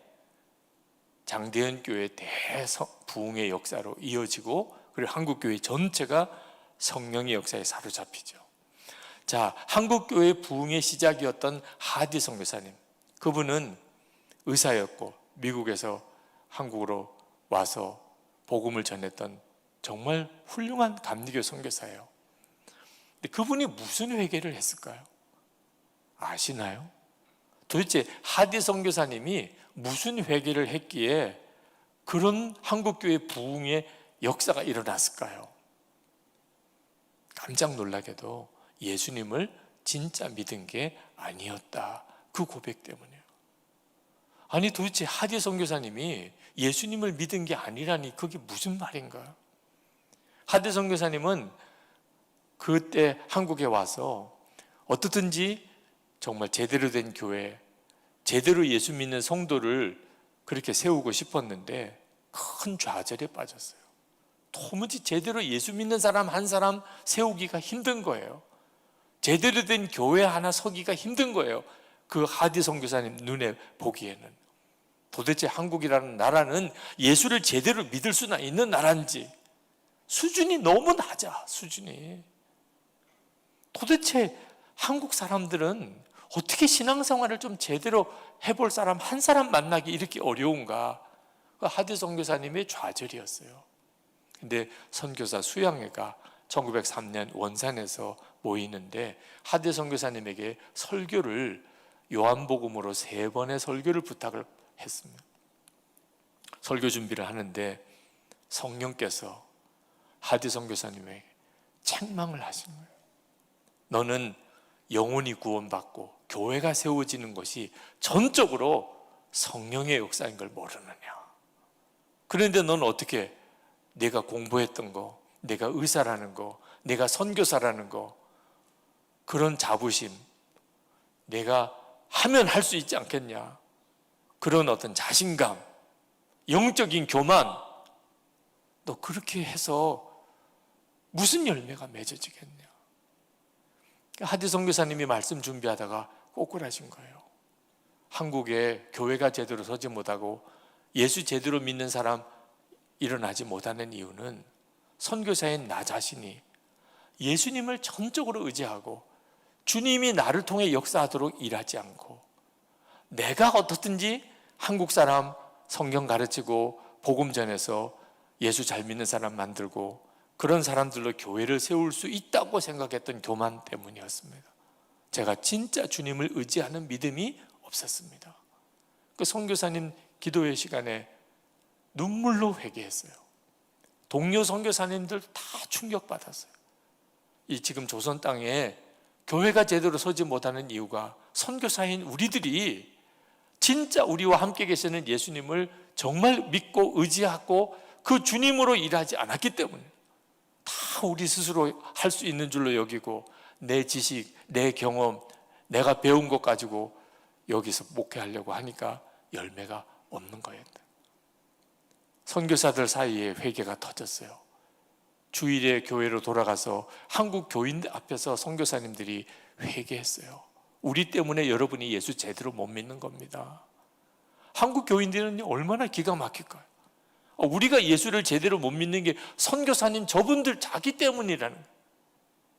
장대현 교회 대부흥의 역사로 이어지고, 그리고 한국 교회 전체가 성령의 역사에 사로잡히죠. 자, 한국 교회 부흥의 시작이었던 하디 선교사님, 그분은 의사였고 미국에서 한국으로 와서 복음을 전했던 정말 훌륭한 감리교 선교사예요. 근데 그분이 무슨 회개를 했을까요? 아시나요? 도대체 하디 선교사님이 무슨 회개를 했기에 그런 한국교회 부흥의 역사가 일어났을까요? 깜짝 놀라게도 예수님을 진짜 믿은 게 아니었다, 그 고백 때문이에요. 아니, 도대체 하디 선교사님이 예수님을 믿은 게 아니라니 그게 무슨 말인가요? 하디 선교사님은 그때 한국에 와서 어떻든지 정말 제대로 된 교회, 제대로 예수 믿는 성도를 그렇게 세우고 싶었는데 큰 좌절에 빠졌어요. 도무지 제대로 예수 믿는 사람 한 사람 세우기가 힘든 거예요. 제대로 된 교회 하나 서기가 힘든 거예요. 그 하디 선교사님 눈에 보기에는. 도대체 한국이라는 나라는 예수를 제대로 믿을 수나 있는 나라인지, 수준이 너무 낮아, 수준이. 도대체 한국 사람들은 어떻게 신앙생활을 좀 제대로 해볼 사람 한 사람 만나기 이렇게 어려운가? 그 하디 선교사님의 좌절이었어요. 근데 선교사 수양회가 1903년 원산에서 모이는데 하디 선교사님에게 설교를, 요한복음으로 3번의 설교를 부탁을 했습니다. 설교 준비를 하는데 성령께서 하디 선교사님에게 책망을 하신 거예요. 너는 영혼이 구원받고 교회가 세워지는 것이 전적으로 성령의 역사인 걸 모르느냐? 그런데 넌 어떻게 내가 공부했던 거, 내가 의사라는 거, 내가 선교사라는 거, 그런 자부심, 내가 하면 할 수 있지 않겠냐, 그런 어떤 자신감, 영적인 교만, 너 그렇게 해서 무슨 열매가 맺어지겠냐? 하디 선교사님이 말씀 준비하다가 꼬꾸라진 거예요. 한국에 교회가 제대로 서지 못하고 예수 제대로 믿는 사람 일어나지 못하는 이유는 선교사인 나 자신이 예수님을 전적으로 의지하고 주님이 나를 통해 역사하도록 일하지 않고, 내가 어떻든지 한국 사람 성경 가르치고 복음 전해서 예수 잘 믿는 사람 만들고 그런 사람들로 교회를 세울 수 있다고 생각했던 교만 때문이었습니다. 제가 진짜 주님을 의지하는 믿음이 없었습니다. 그 선교사님 기도회 시간에 눈물로 회개했어요. 동료 선교사님들 다 충격받았어요. 이 지금 조선 땅에 교회가 제대로 서지 못하는 이유가 선교사인 우리들이 진짜 우리와 함께 계시는 예수님을 정말 믿고 의지하고 그 주님으로 일하지 않았기 때문에, 다 우리 스스로 할 수 있는 줄로 여기고 내 지식, 내 경험, 내가 배운 것 가지고 여기서 목회하려고 하니까 열매가 없는 거예요. 선교사들 사이에 회개가 터졌어요. 주일에 교회로 돌아가서 한국 교인들 앞에서 선교사님들이 회개했어요. 우리 때문에 여러분이 예수 제대로 못 믿는 겁니다. 한국 교인들은 얼마나 기가 막힐까요? 우리가 예수를 제대로 못 믿는 게 선교사님 저분들 자기 때문이라는 거예요.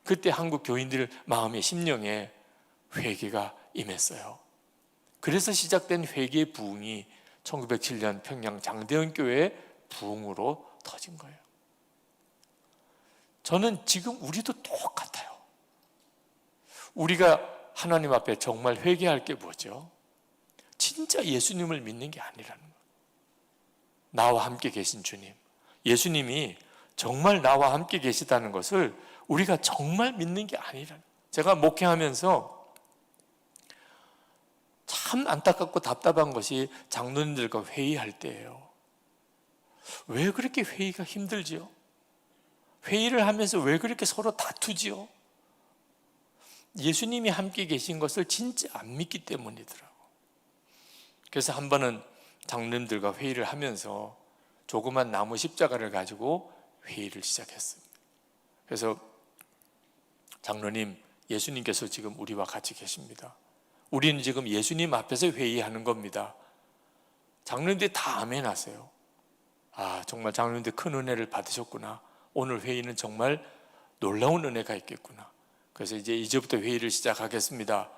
그때 한국 교인들 마음의 심령에 회개가 임했어요. 그래서 시작된 회개의 부흥이 1907년 평양 장대현 교회의 부흥으로 터진 거예요. 저는 지금 우리도 똑같아요. 우리가 하나님 앞에 정말 회개할 게 뭐죠? 진짜 예수님을 믿는 게 아니라는 거예요. 나와 함께 계신 주님, 예수님이 정말 나와 함께 계시다는 것을 우리가 정말 믿는 게 아니라는 거예요. 제가 목회하면서 참 안타깝고 답답한 것이 장로님들과 회의할 때예요. 왜 그렇게 회의가 힘들지요? 회의를 하면서 왜 그렇게 서로 다투지요? 예수님이 함께 계신 것을 진짜 안 믿기 때문이더라고. 그래서 한 번은 장로님들과 회의를 하면서 조그만 나무 십자가를 가지고 회의를 시작했습니다. 그래서 장로님, 예수님께서 지금 우리와 같이 계십니다. 우리는 지금 예수님 앞에서 회의하는 겁니다. 장로님들이 다 아멘 하세요. 아, 정말 장로님들 큰 은혜를 받으셨구나. 오늘 회의는 정말 놀라운 은혜가 있겠구나. 그래서 이제부터 회의를 시작하겠습니다.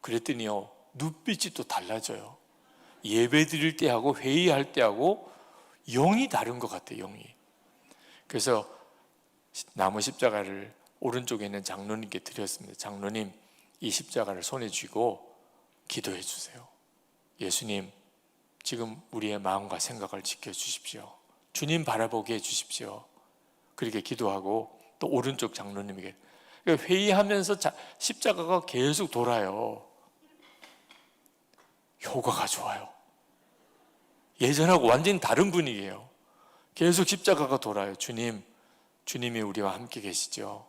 그랬더니요, 눈빛이 또 달라져요. 예배 드릴 때하고 회의할 때하고 영이 다른 것 같아요, 영이. 그래서 나무 십자가를 오른쪽에 있는 장로님께 드렸습니다. 장로님, 이 십자가를 손에 쥐고 기도해 주세요. 예수님, 지금 우리의 마음과 생각을 지켜주십시오. 주님 바라보게 해주십시오. 그렇게 기도하고 또 오른쪽 장로님에게, 회의하면서 십자가가 계속 돌아요. 효과가 좋아요. 예전하고 완전히 다른 분위기예요. 계속 십자가가 돌아요. 주님이 우리와 함께 계시죠.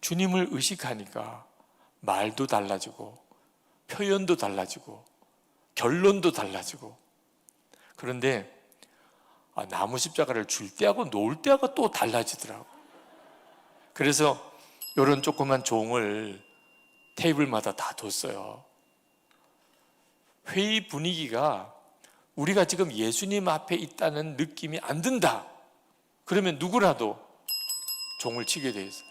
주님을 의식하니까 말도 달라지고 표현도 달라지고 결론도 달라지고. 그런데 나무 십자가를 줄 때하고 놓을 때하고 또 달라지더라고. 그래서 이런 조그만 종을 테이블마다 다 뒀어요. 회의 분위기가 우리가 지금 예수님 앞에 있다는 느낌이 안 든다. 그러면 누구라도 종을 치게 돼 있어요.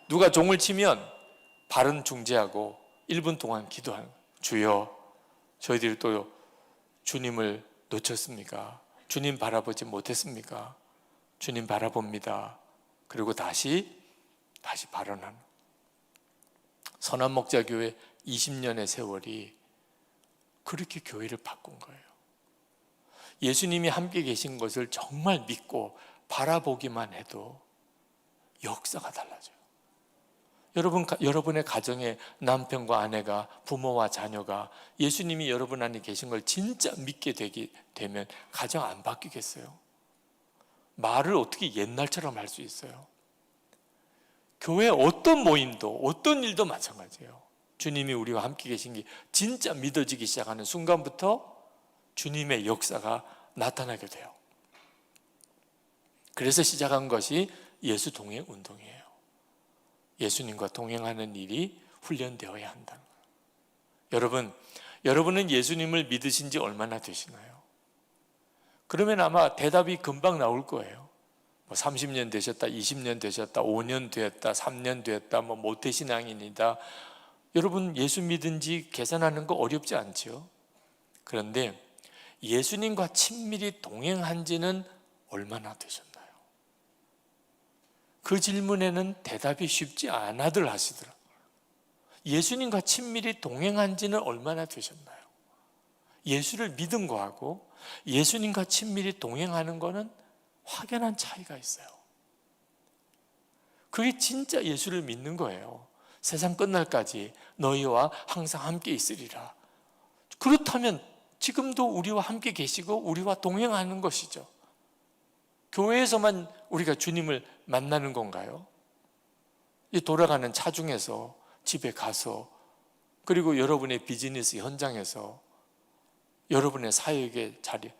누가 종을 치면 발은 중지하고 1분 동안 기도하는 거예요. 주여, 저희들이 또 주님을 놓쳤습니까? 주님 바라보지 못했습니까? 주님 바라봅니다. 그리고 다시 발언하는. 선한목자교회 20년의 세월이 그렇게 교회를 바꾼 거예요. 예수님이 함께 계신 것을 정말 믿고 바라보기만 해도 역사가 달라져요. 여러분의 가정에 남편과 아내가, 부모와 자녀가 예수님이 여러분 안에 계신 걸 진짜 믿게 되면 가정 안 바뀌겠어요? 말을 어떻게 옛날처럼 할 수 있어요? 교회 어떤 모임도 어떤 일도 마찬가지예요. 주님이 우리와 함께 계신 게 진짜 믿어지기 시작하는 순간부터 주님의 역사가 나타나게 돼요. 그래서 시작한 것이 예수 동행 운동이에요. 예수님과 동행하는 일이 훈련되어야 한다는 거예요. 여러분은 예수님을 믿으신 지 얼마나 되시나요? 그러면 아마 대답이 금방 나올 거예요. 30년 되셨다, 20년 되셨다, 5년 되었다, 3년 되었다, 모태신앙인이다. 여러분 예수 믿은 지 계산하는 거 어렵지 않죠? 그런데 예수님과 친밀히 동행한 지는 얼마나 되셨나요? 그 질문에는 대답이 쉽지 않아들 하시더라고요. 예수님과 친밀히 동행한 지는 얼마나 되셨나요? 예수를 믿은 거하고 예수님과 친밀히 동행하는 거는 확연한 차이가 있어요. 그게 진짜 예수를 믿는 거예요. 세상 끝날까지 너희와 항상 함께 있으리라. 그렇다면 지금도 우리와 함께 계시고 우리와 동행하는 것이죠. 교회에서만 우리가 주님을 만나는 건가요? 이 돌아가는 차 중에서, 집에 가서, 그리고 여러분의 비즈니스 현장에서, 여러분의 사역의 자리,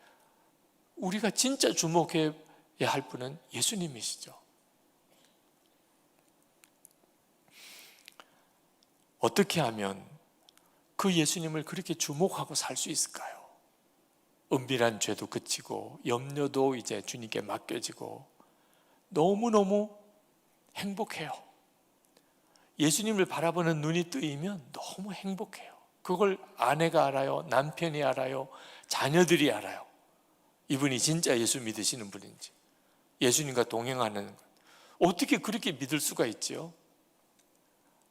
우리가 진짜 주목해야 할 분은 예수님이시죠. 어떻게 하면 그 예수님을 그렇게 주목하고 살 수 있을까요? 은밀한 죄도 그치고 염려도 이제 주님께 맡겨지고 너무너무 행복해요. 예수님을 바라보는 눈이 뜨이면 너무 행복해요. 그걸 아내가 알아요, 남편이 알아요, 자녀들이 알아요. 이분이 진짜 예수 믿으시는 분인지, 예수님과 동행하는 것. 어떻게 그렇게 믿을 수가 있지요?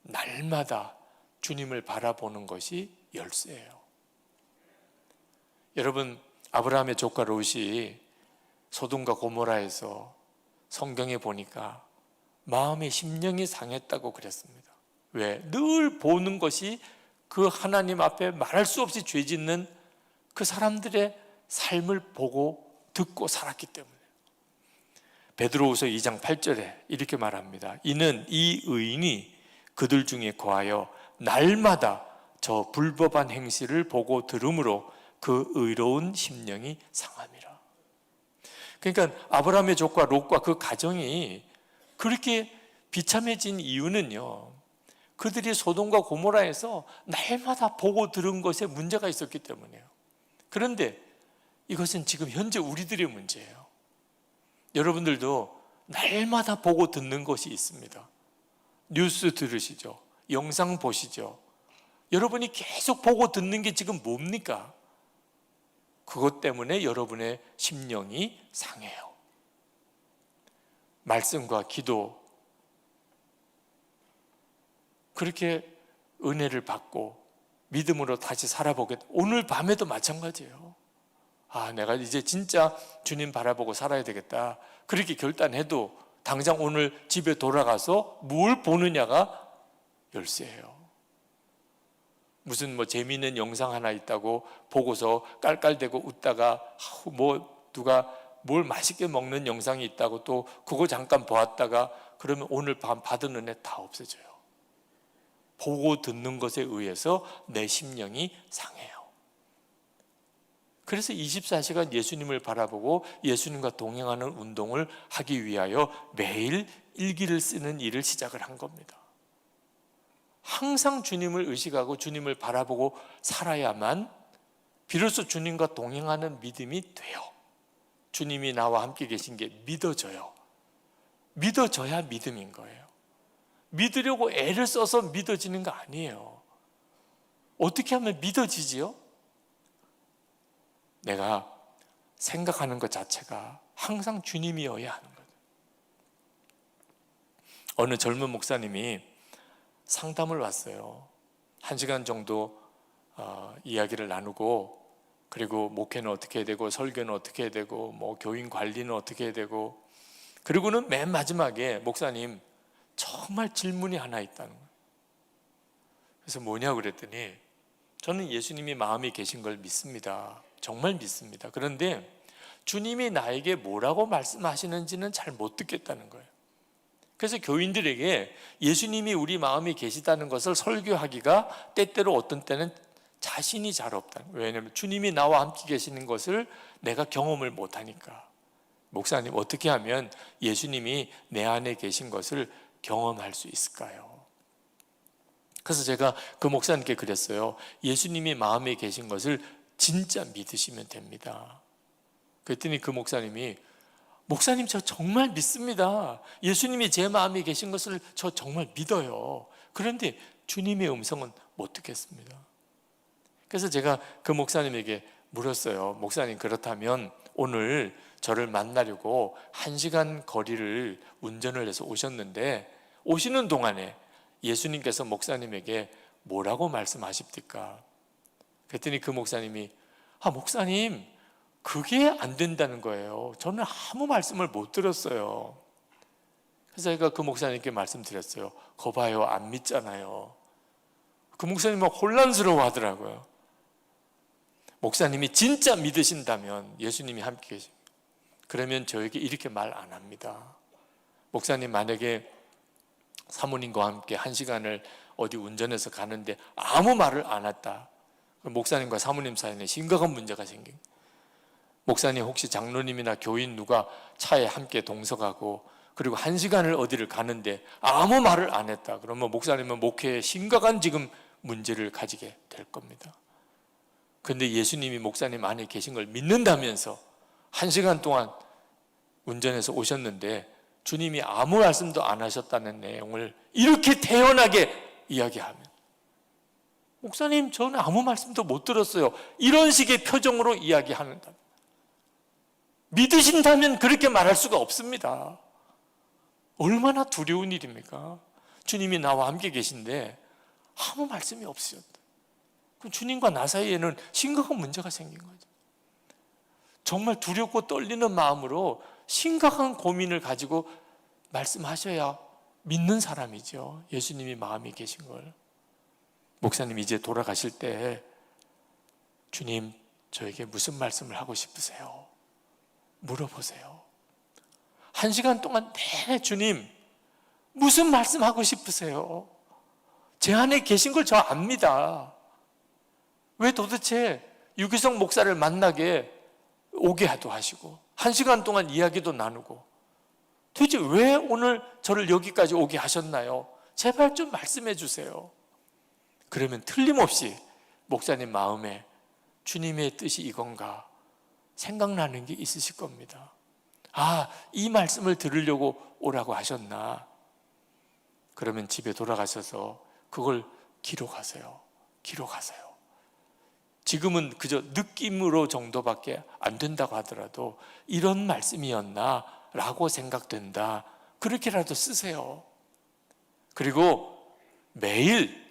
날마다 주님을 바라보는 것이 열쇠예요. 여러분, 아브라함의 조카 롯이 소돔과 고모라에서 성경에 보니까 마음의 심령이 상했다고 그랬습니다. 왜? 늘 보는 것이 그 하나님 앞에 말할 수 없이 죄 짓는 그 사람들의 삶을 보고 듣고 살았기 때문에. 베드로후서 2장 8절에 이렇게 말합니다. 이는 이 의인이 그들 중에 거하여 날마다 저 불법한 행실을 보고 들음으로 그 의로운 심령이 상함이라. 그러니까 아브라함의 조카 롯과 그 가정이 그렇게 비참해진 이유는요, 그들이 소돔과 고모라에서 날마다 보고 들은 것에 문제가 있었기 때문이에요. 그런데 이것은 지금 현재 우리들의 문제예요. 여러분들도 날마다 보고 듣는 것이 있습니다. 뉴스 들으시죠? 영상 보시죠? 여러분이 계속 보고 듣는 게 지금 뭡니까? 그것 때문에 여러분의 심령이 상해요. 말씀과 기도, 그렇게 은혜를 받고 믿음으로 다시 살아보겠다. 오늘 밤에도 마찬가지예요. 내가 이제 진짜 주님 바라보고 살아야 되겠다. 그렇게 결단해도 당장 오늘 집에 돌아가서 뭘 보느냐가 열쇠예요. 무슨 재미있는 영상 하나 있다고 보고서 깔깔대고 웃다가 누가 뭘 맛있게 먹는 영상이 있다고 또 그거 잠깐 보았다가 그러면 오늘 밤 받은 은혜 다 없어져요. 보고 듣는 것에 의해서 내 심령이 상해요. 그래서 24시간 예수님을 바라보고 예수님과 동행하는 운동을 하기 위하여 매일 일기를 쓰는 일을 시작을 한 겁니다. 항상 주님을 의식하고 주님을 바라보고 살아야만 비로소 주님과 동행하는 믿음이 돼요. 주님이 나와 함께 계신 게 믿어져요. 믿어져야 믿음인 거예요. 믿으려고 애를 써서 믿어지는 거 아니에요. 어떻게 하면 믿어지지요? 내가 생각하는 것 자체가 항상 주님이어야 하는 거예요. 어느 젊은 목사님이 상담을 왔어요. 1시간 정도 이야기를 나누고, 그리고 목회는 어떻게 해야 되고 설교는 어떻게 해야 되고 교인 관리는 어떻게 해야 되고, 그리고는 맨 마지막에 목사님 정말 질문이 하나 있다는 거예요. 그래서 뭐냐고 그랬더니 저는 예수님이 마음에 계신 걸 믿습니다. 정말 믿습니다. 그런데 주님이 나에게 뭐라고 말씀하시는지는 잘 못 듣겠다는 거예요. 그래서 교인들에게 예수님이 우리 마음에 계시다는 것을 설교하기가 때때로 어떤 때는 자신이 잘 없다는 거예요. 왜냐하면 주님이 나와 함께 계시는 것을 내가 경험을 못하니까. 목사님, 어떻게 하면 예수님이 내 안에 계신 것을 경험할 수 있을까요? 그래서 제가 그 목사님께 그랬어요. 예수님이 마음에 계신 것을 진짜 믿으시면 됩니다. 그랬더니 그 목사님이, 목사님 저 정말 믿습니다. 예수님이 제 마음에 계신 것을 저 정말 믿어요. 그런데 주님의 음성은 못 듣겠습니다. 그래서 제가 그 목사님에게 물었어요. 목사님, 그렇다면 오늘 저를 만나려고 1시간 거리를 운전을 해서 오셨는데 오시는 동안에 예수님께서 목사님에게 뭐라고 말씀하십니까? 그랬더니 그 목사님이, 목사님 그게 안 된다는 거예요. 저는 아무 말씀을 못 들었어요. 그래서 제가 그 목사님께 말씀드렸어요. 거 봐요, 안 믿잖아요. 그 목사님 막 혼란스러워 하더라고요. 목사님이 진짜 믿으신다면 예수님이 함께 계십니다. 그러면 저에게 이렇게 말 안 합니다. 목사님 만약에 사모님과 함께 1시간을 어디 운전해서 가는데 아무 말을 안 했다. 목사님과 사모님 사이에 심각한 문제가 생긴. 목사님 혹시 장로님이나 교인 누가 차에 함께 동석하고 그리고 1시간을 어디를 가는데 아무 말을 안 했다. 그러면 목사님은 목회에 심각한 지금 문제를 가지게 될 겁니다. 그런데 예수님이 목사님 안에 계신 걸 믿는다면서 1시간 동안 운전해서 오셨는데 주님이 아무 말씀도 안 하셨다는 내용을 이렇게 태연하게 이야기하면, 목사님 저는 아무 말씀도 못 들었어요, 이런 식의 표정으로 이야기하는다. 믿으신다면 그렇게 말할 수가 없습니다. 얼마나 두려운 일입니까? 주님이 나와 함께 계신데 아무 말씀이 없으셨다. 그럼 주님과 나 사이에는 심각한 문제가 생긴 거죠. 정말 두렵고 떨리는 마음으로 심각한 고민을 가지고 말씀하셔야 믿는 사람이죠. 예수님이 마음이 계신 걸. 목사님 이제 돌아가실 때 주님 저에게 무슨 말씀을 하고 싶으세요? 물어보세요. 1시간 동안 내내 주님 무슨 말씀하고 싶으세요? 제 안에 계신 걸 저 압니다. 왜 도대체 유기성 목사를 만나게 오게 하시고 1시간 동안 이야기도 나누고 도대체 왜 오늘 저를 여기까지 오게 하셨나요? 제발 좀 말씀해 주세요. 그러면 틀림없이 목사님 마음에 주님의 뜻이 이건가 생각나는 게 있으실 겁니다. 아, 이 말씀을 들으려고 오라고 하셨나? 그러면 집에 돌아가셔서 그걸 기록하세요. 기록하세요. 지금은 그저 느낌으로 정도밖에 안 된다고 하더라도 이런 말씀이었나? 라고 생각된다. 그렇게라도 쓰세요. 그리고 매일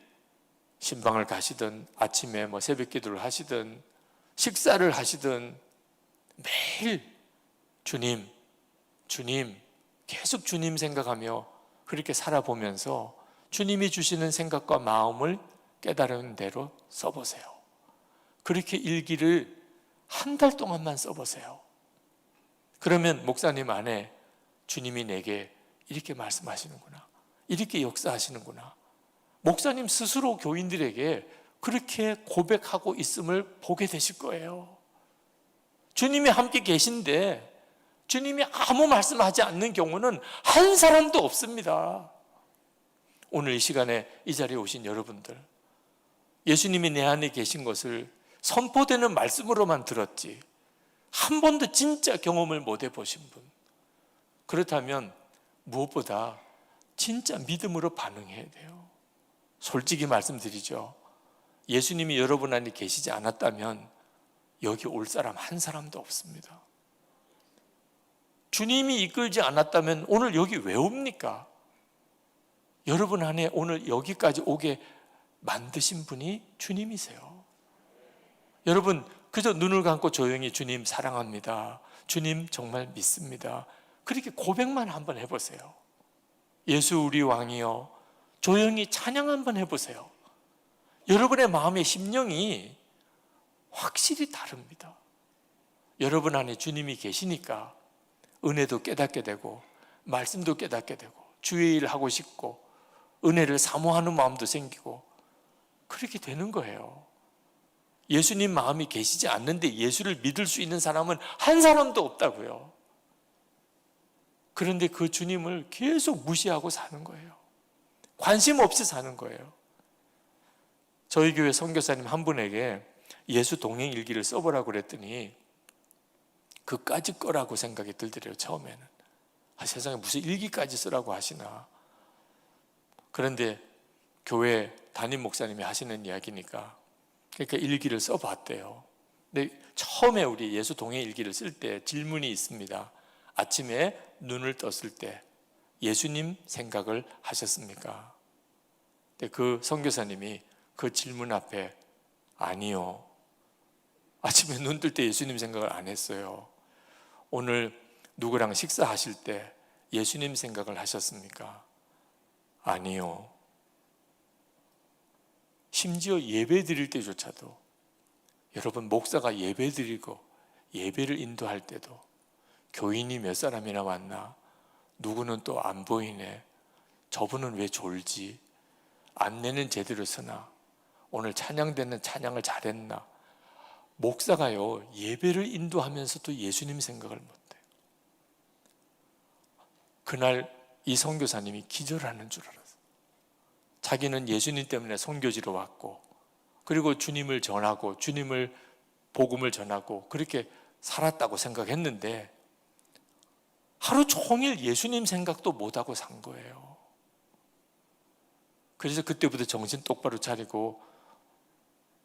신방을 가시든 아침에 새벽 기도를 하시든 식사를 하시든 매일 주님 계속 주님 생각하며 그렇게 살아보면서 주님이 주시는 생각과 마음을 깨달은 대로 써보세요. 그렇게 일기를 한 달 동안만 써보세요. 그러면 목사님 안에 주님이 내게 이렇게 말씀하시는구나, 이렇게 역사하시는구나, 목사님 스스로 교인들에게 그렇게 고백하고 있음을 보게 되실 거예요. 주님이 함께 계신데 주님이 아무 말씀하지 않는 경우는 한 사람도 없습니다. 오늘 이 시간에 이 자리에 오신 여러분들, 예수님이 내 안에 계신 것을 선포되는 말씀으로만 들었지 한 번도 진짜 경험을 못 해보신 분, 그렇다면 무엇보다 진짜 믿음으로 반응해야 돼요. 솔직히 말씀드리죠. 예수님이 여러분 안에 계시지 않았다면 여기 올 사람 한 사람도 없습니다. 주님이 이끌지 않았다면 오늘 여기 왜 옵니까? 여러분 안에 오늘 여기까지 오게 만드신 분이 주님이세요. 여러분 그저 눈을 감고 조용히 주님 사랑합니다, 주님 정말 믿습니다, 그렇게 고백만 한번 해보세요. 예수 우리 왕이여, 조용히 찬양 한번 해보세요. 여러분의 마음의 심령이 확실히 다릅니다. 여러분 안에 주님이 계시니까 은혜도 깨닫게 되고 말씀도 깨닫게 되고 주의 일 하고 싶고 은혜를 사모하는 마음도 생기고 그렇게 되는 거예요. 예수님 마음이 계시지 않는데 예수를 믿을 수 있는 사람은 한 사람도 없다고요. 그런데 그 주님을 계속 무시하고 사는 거예요. 관심 없이 사는 거예요. 저희 교회 선교사님 한 분에게 예수 동행 일기를 써보라고 그랬더니 그까짓 거라고 생각이 들더래요. 처음에는 세상에 무슨 일기까지 쓰라고 하시나. 그런데 교회 담임 목사님이 하시는 이야기니까 그러니까 일기를 써봤대요. 근데 처음에 우리 예수 동행 일기를 쓸 때 질문이 있습니다. 아침에 눈을 떴을 때 예수님 생각을 하셨습니까? 근데 그 선교사님이 그 질문 앞에 아니요, 아침에 눈 뜰 때 예수님 생각을 안 했어요. 오늘 누구랑 식사하실 때 예수님 생각을 하셨습니까? 아니요. 심지어 예배 드릴 때조차도, 여러분 목사가 예배 드리고 예배를 인도할 때도 교인이 몇 사람이나 왔나, 누구는 또 안 보이네, 저분은 왜 졸지, 안내는 제대로 서나, 오늘 찬양되는 찬양을 잘했나. 목사가요 예배를 인도하면서도 예수님 생각을 못해요. 그날 이 선교사님이 기절하는 줄 알았어요. 자기는 예수님 때문에 선교지로 왔고 그리고 주님을 전하고 주님을 복음을 전하고 그렇게 살았다고 생각했는데 하루 종일 예수님 생각도 못하고 산 거예요. 그래서 그때부터 정신 똑바로 차리고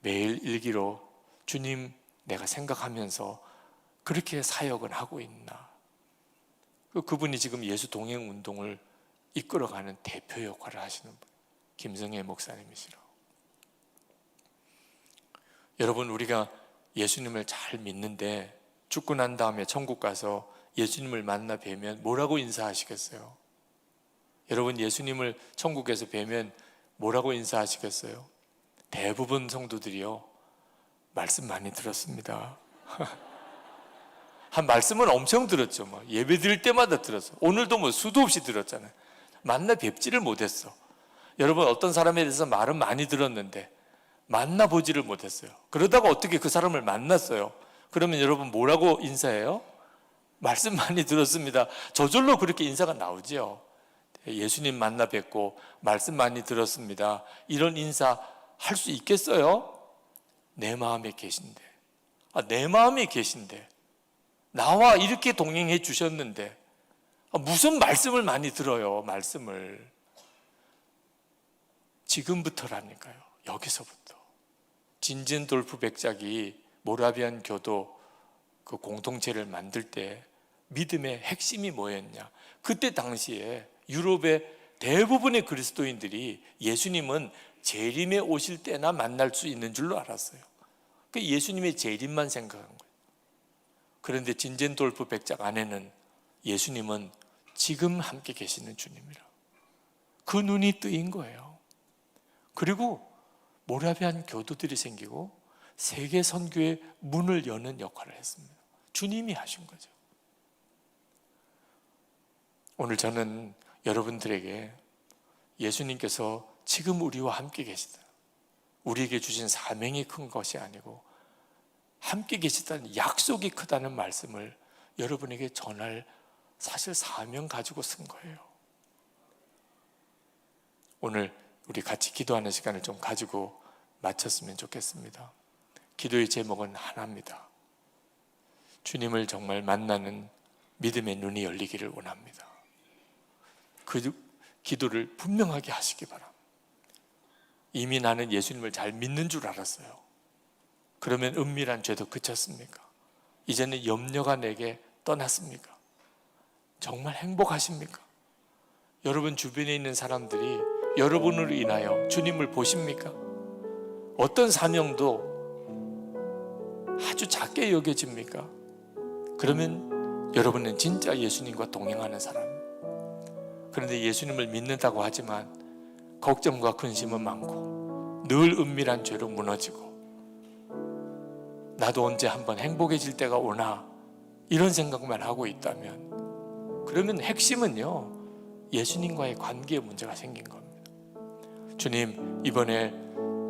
매일 일기로 주님 내가 생각하면서 그렇게 사역을 하고 있나. 그분이 지금 예수 동행 운동을 이끌어가는 대표 역할을 하시는 분, 김성애 목사님이시라고. 여러분, 우리가 예수님을 잘 믿는데 죽고 난 다음에 천국 가서 예수님을 만나 뵈면 뭐라고 인사하시겠어요? 여러분, 예수님을 천국에서 뵈면 뭐라고 인사하시겠어요? 대부분 성도들이요, 말씀 많이 들었습니다. 한 말씀은 엄청 들었죠. 뭐 예배 드릴 때마다 들었어. 오늘도 뭐 수도 없이 들었잖아요. 만나 뵙지를 못했어. 여러분, 어떤 사람에 대해서 말은 많이 들었는데 만나보지를 못했어요. 그러다가 어떻게 그 사람을 만났어요? 그러면 여러분 뭐라고 인사해요? 말씀 많이 들었습니다. 저절로 그렇게 인사가 나오죠. 예수님 만나 뵙고 말씀 많이 들었습니다. 이런 인사 할 수 있겠어요? 내 마음에 계신데, 내 마음에 계신데, 나와 이렇게 동행해 주셨는데 무슨 말씀을 많이 들어요? 말씀을 지금부터라니까요. 여기서부터. 진젠돌프 백작이 모라비안 교도 그 공동체를 만들 때 믿음의 핵심이 뭐였냐? 그때 당시에 유럽의 대부분의 그리스도인들이 예수님은 재림에 오실 때나 만날 수 있는 줄로 알았어요. 그 예수님의 재림만 생각한 거예요. 그런데 진젠돌프 백작 안에는 예수님은 지금 함께 계시는 주님이라, 그 눈이 뜨인 거예요. 그리고 모라비안 교도들이 생기고 세계 선교의 문을 여는 역할을 했습니다. 주님이 하신 거죠. 오늘 저는 여러분들에게 예수님께서 지금 우리와 함께 계시다, 우리에게 주신 사명이 큰 것이 아니고 함께 계시다는 약속이 크다는 말씀을 여러분에게 전할 사실 사명 가지고 쓴 거예요. 오늘 우리 같이 기도하는 시간을 좀 가지고 마쳤으면 좋겠습니다. 기도의 제목은 하나입니다. 주님을 정말 만나는 믿음의 눈이 열리기를 원합니다. 그 기도를 분명하게 하시기 바랍니다. 이미 나는 예수님을 잘 믿는 줄 알았어요. 그러면 은밀한 죄도 그쳤습니까? 이제는 염려가 내게 떠났습니까? 정말 행복하십니까? 여러분 주변에 있는 사람들이 여러분으로 인하여 주님을 보십니까? 어떤 사명도 아주 작게 여겨집니까? 그러면 여러분은 진짜 예수님과 동행하는 사람입니다. 그런데 예수님을 믿는다고 하지만 걱정과 근심은 많고 늘 은밀한 죄로 무너지고, 나도 언제 한번 행복해질 때가 오나 이런 생각만 하고 있다면, 그러면 핵심은요, 예수님과의 관계에 문제가 생긴 겁니다. 주님, 이번에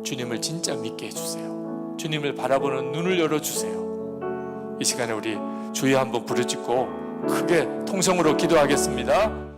주님을 진짜 믿게 해주세요. 주님을 바라보는 눈을 열어주세요. 이 시간에 우리 주여 한번 부르짖고 크게 통성으로 기도하겠습니다.